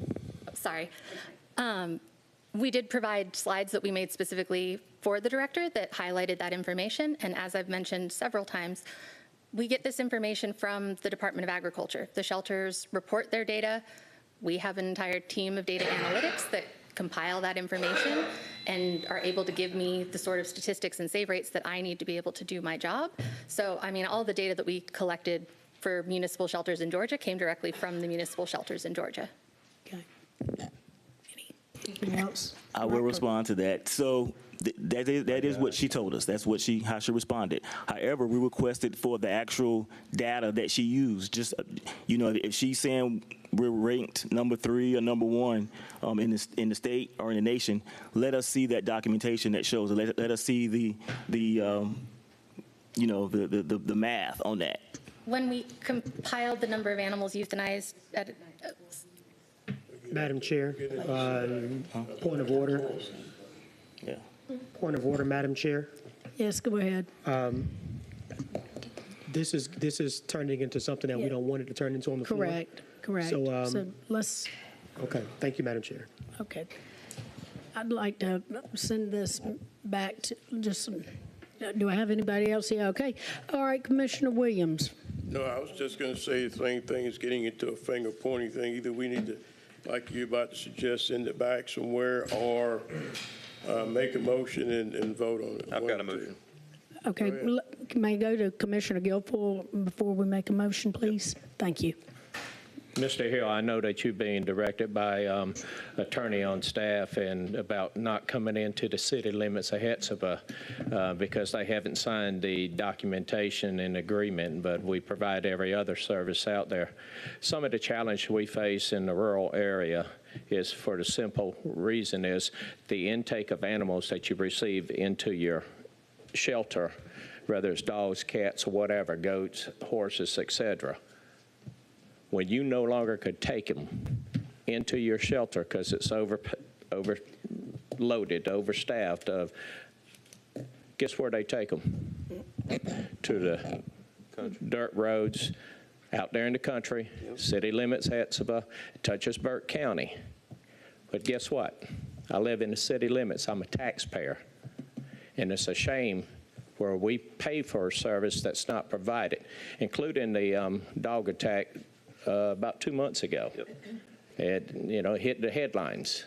Oh, sorry. We did provide slides that we made specifically for the director that highlighted that information, and as I've mentioned several times, we get this information from the Department of Agriculture. The shelters report their data. We have an entire team of data analytics that compile that information and are able to give me the sort of statistics and save rates that I need to be able to do my job. So, I mean, all the data that we collected for municipal shelters in Georgia came directly from the municipal shelters in Georgia. Okay. Anything else? I will respond to that. So that is what she told us. That's how she responded. However, we requested for the actual data that she used. Just, if she's saying we're ranked number 3 or number 1 in the state or in the nation, let us see that documentation that shows it. Let us see the math on that. When we compiled the number of animals euthanized at Madam Chair, point of order. Yeah. Point of order, Madam Chair. Yes, go ahead. This is turning into something that we don't want it to turn into on the floor. Correct. So let's. Okay. Thank you, Madam Chair. Okay. I'd like to send this back to do I have anybody else here? Okay. All right, Commissioner Williams. No, I was just going to say the same thing as getting into a finger pointing thing. Either we need to, like you're about to suggest, send it back somewhere, or make a motion and vote on it. I've got a motion. Okay, may I go to Commissioner Guilfoyle before we make a motion, please? Thank you. Mr. Hill, I know that you're being directed by attorney on staff and about not coming into the city limits of Hetzibah because they haven't signed the documentation and agreement, but we provide every other service out there. Some of the challenge we face in the rural area is for the simple reason is the intake of animals that you receive into your shelter, whether it's dogs, cats, or whatever, goats, horses, etc. When you no longer could take them into your shelter because it's overloaded, overstaffed, guess where they take them? To the dirt roads out there in the country, city limits, Hetzibah, it touches Burke County. But guess what? I live in the city limits. I'm a taxpayer. And it's a shame where we pay for a service that's not provided, including the dog attack about 2 months ago. It hit the headlines.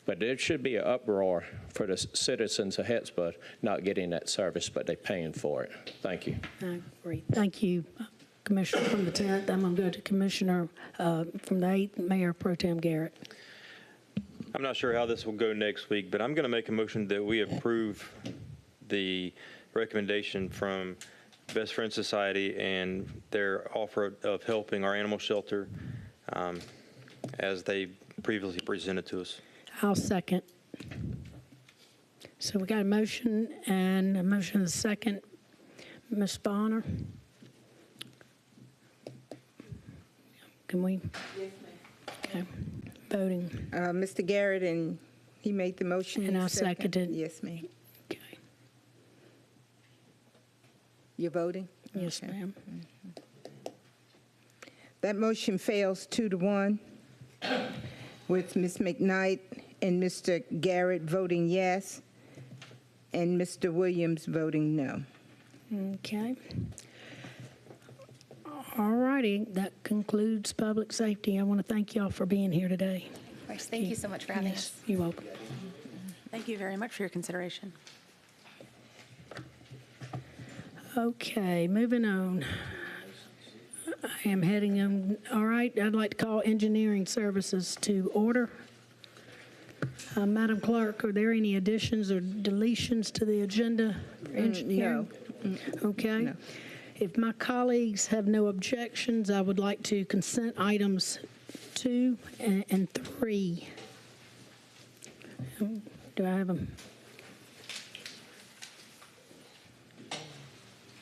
But there should be an uproar for the citizens of Hetzibah not getting that service, but they're paying for it. Thank you. Great. Thank you, Commissioner from the 10th. I'm going to go to Commissioner from the 8th, Mayor Pro Tem Garrett. I'm not sure how this will go next week, but I'm going to make a motion that we approve the recommendation from Best Friends Society and their offer of helping our animal shelter as they previously presented to us. I'll second. So we got a motion and a second. Ms. Bonner? Can we? Yes, ma'am. Okay. Voting. Mr. Garrett, and He made the motion. And you I seconded. Yes, ma'am. Okay. You're voting? Yes, Okay. ma'am. That motion fails 2-1 with Ms. McKnight and Mr. Garrett voting yes and Mr. Williams voting no. Okay. All righty, that concludes public safety. I want to thank y'all for being here today. Of course, thank you so much for having us. Yes, you're welcome. Thank you very much for your consideration. Okay, moving on. I am heading on. All right, I'd like to call engineering services to order. Madam Clerk, are there any additions or deletions to the agenda for engineering? No. Okay. No. If my colleagues have no objections, I would like to consent items 2 and 3. Do I have them?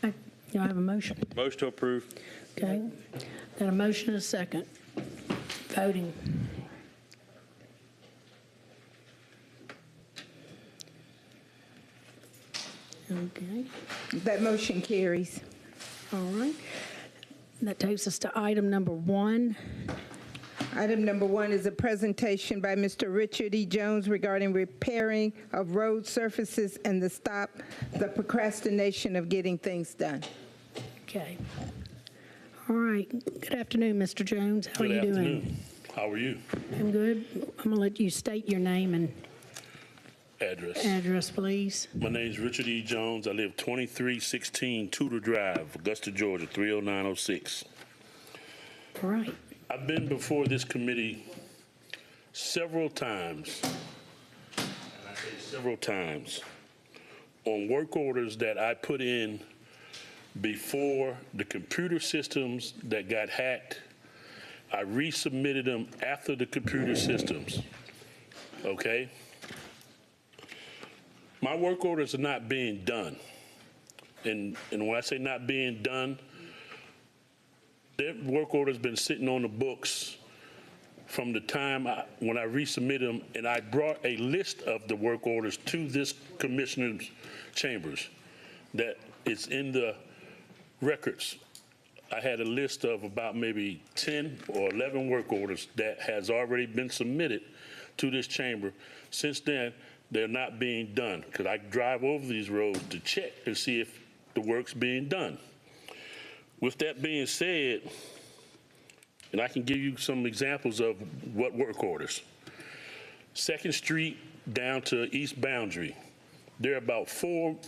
Do I have a motion? Motion to approve. Okay. Got a motion and a second. Voting. Okay. That motion carries. All right. That takes us to item number 1. Item number 1 is a presentation by Mr. Richard E. Jones regarding repairing of road surfaces and to stop the procrastination of getting things done. Okay. All right. Good afternoon, Mr. Jones. How are you doing? Good afternoon. How are you? I'm good. I'm going to let you state your name and address, please. My name is Richard E. Jones. I live 2316 Tudor Drive, Augusta, Georgia, 30906. All right. I've been before this committee several times, and I say several times, on work orders that I put in before the computer systems that got hacked. I resubmitted them after the computer systems, okay? My work orders are not being done. And when I say not being done, their work order's been sitting on the books from the time when I resubmitted them, and I brought a list of the work orders to this commissioner's chambers that it's in the records. I had a list of about maybe 10 or 11 work orders that has already been submitted to this chamber. Since then, they're not being done because I drive over these roads to check to see if the work's being done. With that being said, and I can give you some examples of what work orders. 2nd Street down to East Boundary, there are about 3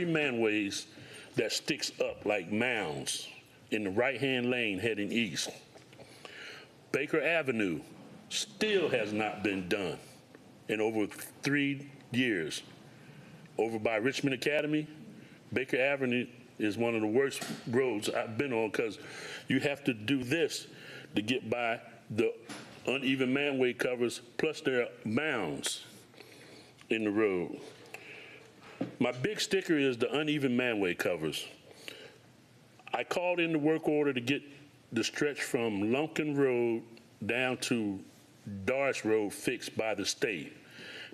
manways that sticks up like mounds in the right-hand lane heading east. Baker Avenue still has not been done in over 3 years. Over by Richmond Academy, Baker Avenue is one of the worst roads I've been on because you have to do this to get by the uneven manway covers, plus there are mounds in the road. My big sticker is the uneven manway covers. I called in the work order to get the stretch from Lumpkin Road down to Doris Road fixed by the state.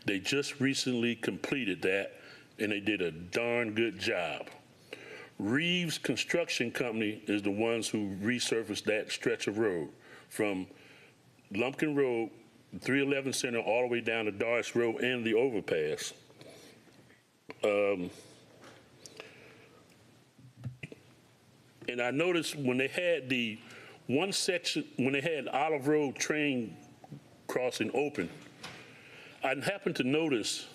They just recently completed that, and they did a darn good job. Reeves Construction Company is the ones who resurfaced that stretch of road from Lumpkin Road, 311 Center, all the way down to Doris Road and the overpass. And I noticed when they had the one section, when they had Olive Road train crossing open, I happened to notice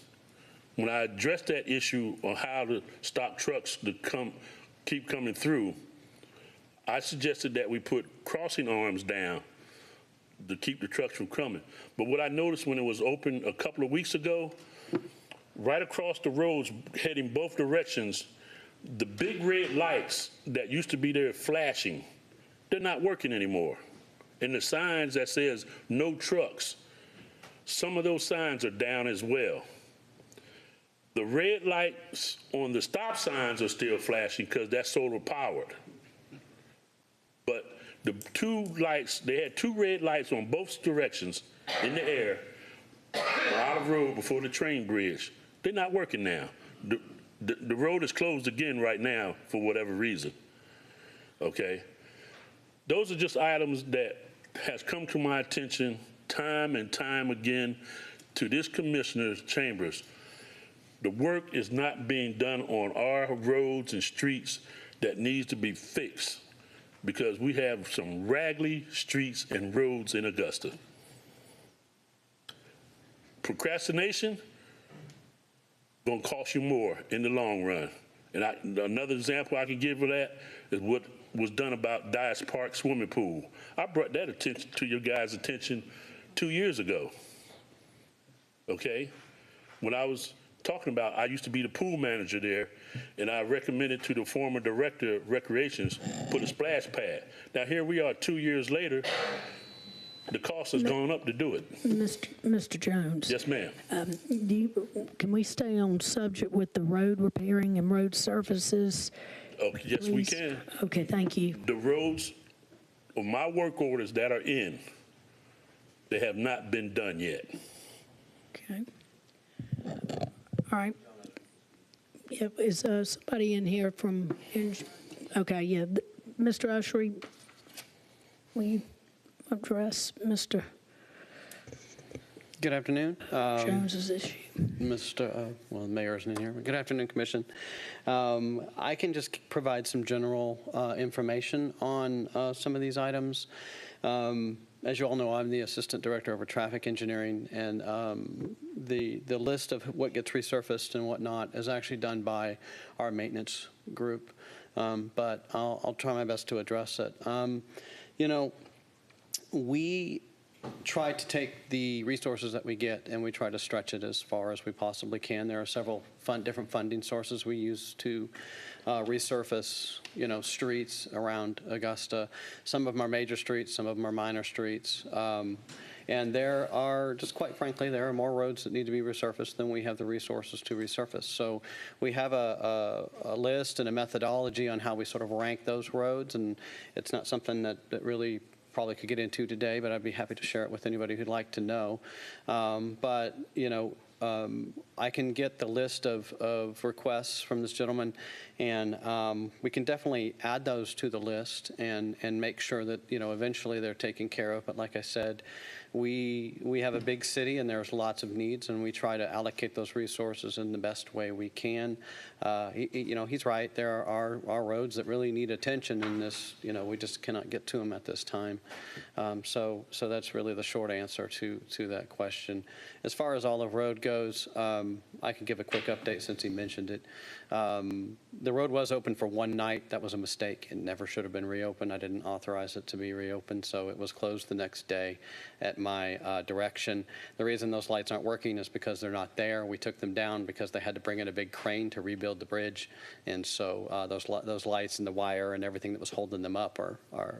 when I addressed that issue on how to stop trucks to keep coming through, I suggested that we put crossing arms down to keep the trucks from coming. But what I noticed when it was open a couple of weeks ago, right across the roads heading both directions, the big red lights that used to be there flashing, they're not working anymore. And the signs that says no trucks, some of those signs are down as well. The red lights on the stop signs are still flashing because that's solar powered. But the 2 lights, they had 2 red lights on both directions in the air Olive Road before the train bridge. They're not working now. The road is closed again right now for whatever reason. Okay? Those are just items that has come to my attention time and time again to this commissioner's chambers. The work is not being done on our roads and streets that needs to be fixed because we have some raggedy streets and roads in Augusta. Procrastination gonna cost you more in the long run. And another example I can give of that is what was done about Dias Park swimming pool. I brought that attention to your guys' attention 2 years ago. Okay? When I was talking about, I used to be the pool manager there, and I recommended to the former director of recreations, put a splash pad. Now here we are 2 years later, the cost has gone up to do it. Mr. Jones. Yes, ma'am. Can we stay on subject with the road repairing and road surfaces? Okay, yes, we please? can. Okay, thank you. The roads, of my work orders that are in, they have not been done yet. Okay. All right. Yep, is somebody in here from, okay, yeah. Mr. Ushery, will you address Mr. Good afternoon. Jones's issue? Well, the mayor isn't in here. Good afternoon, Commission. I can just provide some general information on some of these items. As you all know, I'm the Assistant Director over Traffic Engineering, and the list of what gets resurfaced and whatnot is actually done by our maintenance group, but I'll try my best to address it. You know, we try to take the resources that we get and we try to stretch it as far as we possibly can. There are several different funding sources we use to resurface, you know, streets around Augusta. Some of them are major streets, some of them are minor streets. And there are, just quite frankly, there are more roads that need to be resurfaced than we have the resources to resurface. So we have a list and a methodology on how we sort of rank those roads, and it's not something that really probably could get into today, but I'd be happy to share it with anybody who'd like to know. But, you know, I can get the list of requests from this gentleman, and we can definitely add those to the list and make sure that, you know, eventually they're taken care of. But like I said, we have a big city and there's lots of needs, and we try to allocate those resources in the best way we can. You know, he's right. There are roads that really need attention in this. You know, we just cannot get to them at this time. So that's really the short answer to that question. As far as Olive Road goes, I can give a quick update since he mentioned it. The road was open for one night. That was a mistake. It never should have been reopened. I didn't authorize it to be reopened, so it was closed the next day at my direction. The reason those lights aren't working is because they're not there. We took them down because they had to bring in a big crane to rebuild the bridge, and so those lights and the wire and everything that was holding them up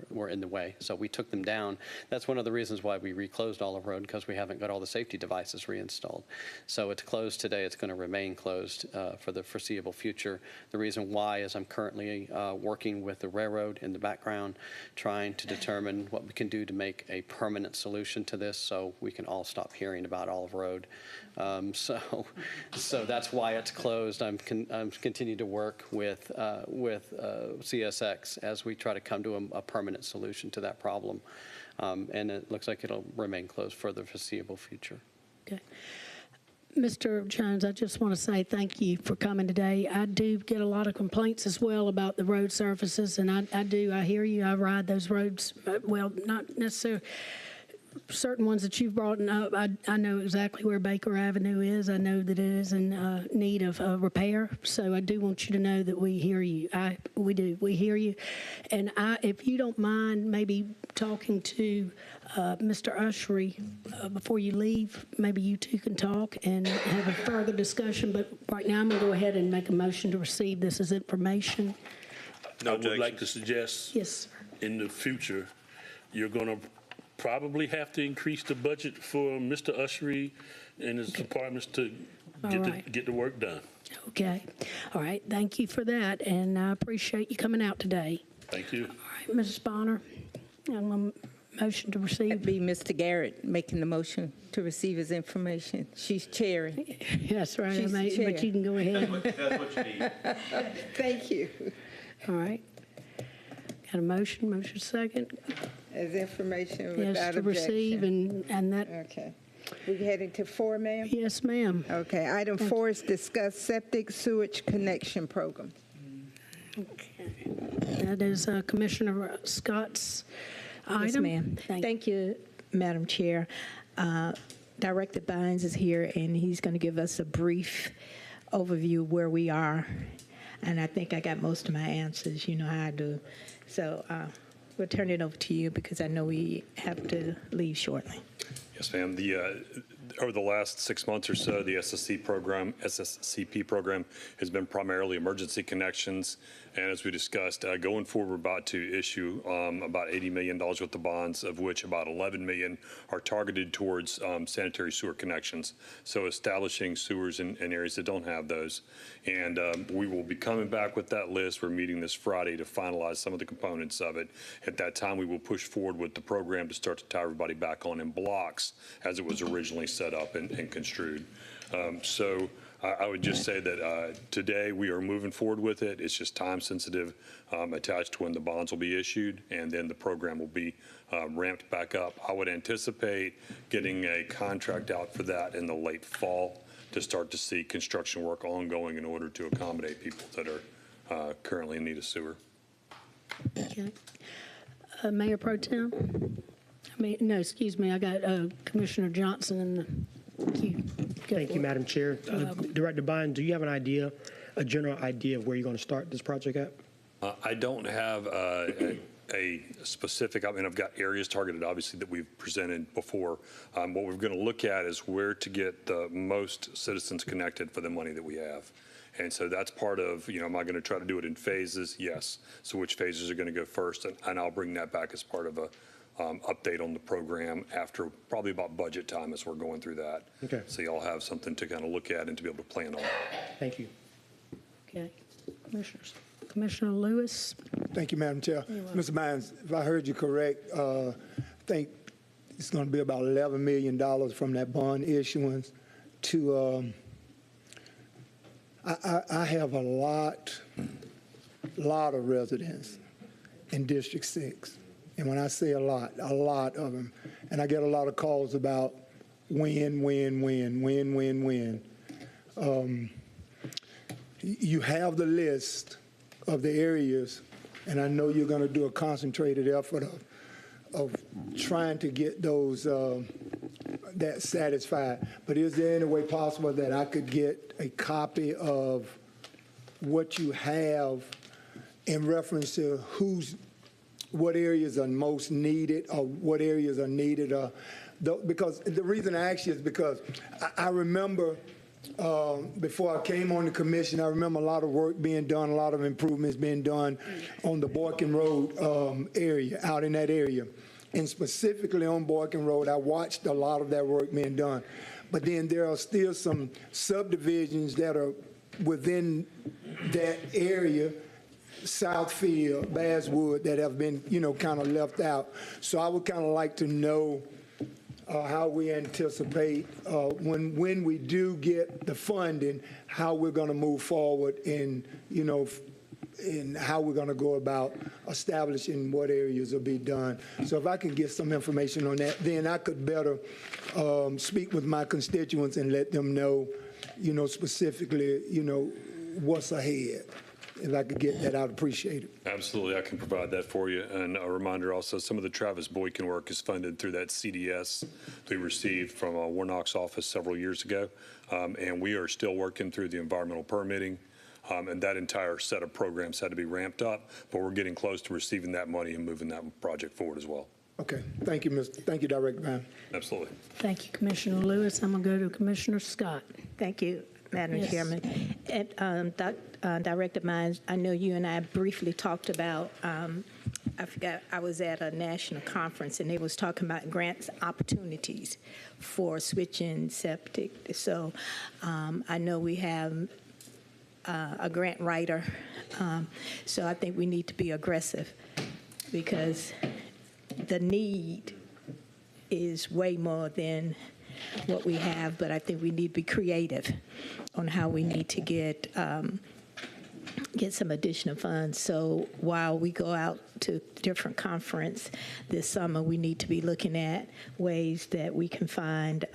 were in the way. So we took them down. That's one of the reasons why we reclosed Olive Road, because we haven't got all the safety devices reinstalled. So it's closed today. It's going to remain closed for the foreseeable future. The reason why is I'm currently working with the railroad in the background, trying to determine what we can do to make a permanent solution to this so we can all stop hearing about Olive Road. So that's why it's closed. I'm continuing to work with CSX as we try to come to a permanent solution to that problem. And it looks like it'll remain closed for the foreseeable future. Okay. Mr. Jones, I just want to say thank you for coming today. I do get a lot of complaints as well about the road surfaces, and I hear you. I ride those roads, well, not necessarily certain ones that you've brought up. I know exactly where Baker Avenue is. I know that it is in need of repair. So I do want you to know that we hear you. We do. We hear you. And if you don't mind, maybe talking to Mr. Ushery before you leave, maybe you two can talk and have a further discussion. But right now, I'm going to go ahead and make a motion to receive this as information. I would like to suggest, yes, sir, in the future, you're going to probably have to increase the budget for Mr. Ushery and his departments to get the work done. Okay. All right. Thank you for that, and I appreciate you coming out today. Thank you. All right, Mrs. Bonner, I'm going to motion to receive? That'd be Mr. Garrett making the motion to receive his information. She's chairing. That's right, She's the but chair. you can go ahead. That's what you need. Thank you. All right. Got a motion second? As information Yes, without to receive, objection. and that, Okay. We're heading to 4, ma'am? yes, ma'am. Okay, item 4 is discuss septic sewage connection program. That is Commissioner Scott's item. Yes, ma'am. Thank you, Madam Chair. Director Bynes is here, and he's going to give us a brief overview of where we are. And I think I got most of my answers. You know how I do. So we'll turn it over to you because I know we have to leave shortly. Yes, ma'am. Over the last 6 months or so, the SSCP program has been primarily emergency connections. And as we discussed, going forward, we're about to issue about $80 million worth of bonds, of which about $11 million are targeted towards sanitary sewer connections. So establishing sewers in areas that don't have those. And we will be coming back with that list. We're meeting this Friday to finalize some of the components of it. At that time, we will push forward with the program to start to tie everybody back on in blocks as it was originally set up and construed. So I would just say that today we are moving forward with it. It's just time sensitive attached to when the bonds will be issued, and then the program will be ramped back up. I would anticipate getting a contract out for that in the late fall to start to see construction work ongoing in order to accommodate people that are currently in need of sewer. Okay. Mayor Pro Tem? No, excuse me, I got Commissioner Johnson in the queue. Thank you, Madam Chair. Director Bynum, do you have a general idea of where you're going to start this project at? I don't have a specific, I mean, I've got areas targeted, obviously, that we've presented before. What we're going to look at is where to get the most citizens connected for the money that we have. And so that's part of, am I going to try to do it in phases? Yes. So which phases are going to go first? And I'll bring that back as part of a update on the program after probably about budget time as we're going through that. Okay. So y'all have something to kind of look at and to be able to plan on. Thank you. Okay. Commissioners. Commissioner Lewis. Thank you, Madam Chair. Mr. Bynes, if I heard you correct, I think it's going to be about $11 million from that bond issuance to, I have a lot of residents in District 6. And when I say a lot of them. And I get a lot of calls about when. You have the list of the areas, and I know you're going to do a concentrated effort of trying to get those that satisfied. But is there any way possible that I could get a copy of what you have in reference to what areas are most needed or what areas are needed? Because the reason I ask you is because I remember before I came on the commission, I remember a lot of work being done, a lot of improvements being done on the Boykin Road area, out in that area. And specifically on Boykin Road, I watched a lot of that work being done. But then there are still some subdivisions that are within that area, Southfield, Basswood, that have been, kind of left out. So I would kind of like to know how we anticipate when we do get the funding, how we're going to move forward in how we're going to go about establishing what areas will be done. So if I can get some information on that, then I could better speak with my constituents and let them know, specifically, what's ahead. If I could get that, I'd appreciate it. Absolutely, I can provide that for you. And a reminder also, some of the Travis Boykin work is funded through that CDS we received from Warnock's office several years ago. And we are still working through the environmental permitting. And that entire set of programs had to be ramped up, but we're getting close to receiving that money and moving that project forward as well. Okay, thank you, Thank you, Director Brown. Absolutely. Thank you, Commissioner Lewis. I'm going to go to Commissioner Scott. Thank you, Madam Yes. Chairman. And Director Bynes, I know you and I briefly talked about, I forgot, I was at a national conference and they was talking about grants opportunities for switching septic. So I know we have a grant writer. So I think we need to be aggressive because the need is way more than what we have, but I think we need to be creative on how we need to get some additional funds. So while we go out to different conference this summer, we need to be looking at ways that we can find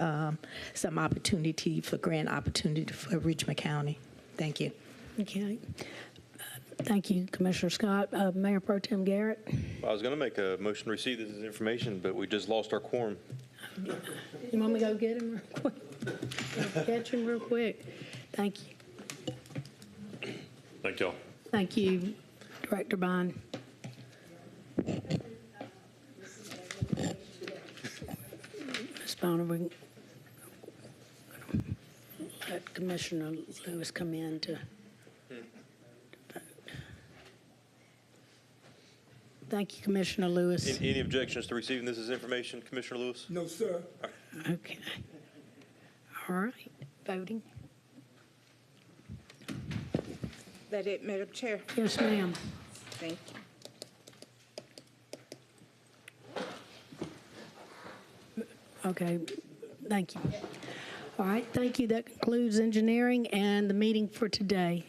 some opportunity for grant opportunity for Richmond County. Thank you. Okay. Thank you, Commissioner Scott. Mayor Pro Tem Garrett. I was going to make a motion to receive this as information, but we just lost our quorum. You want me to go get him real quick? Catch him real quick. Thank you. Thank y'all. Thank you, Director Bond. Ms. Bonner, we let Commissioner Lewis come in to. Thank you, Commissioner Lewis. Any objections to receiving this as information, Commissioner Lewis? No, sir. Okay. All right. Voting. That it, Madam Chair? Yes, ma'am. Thank you. Okay. Thank you. All right. Thank you. That concludes engineering and the meeting for today.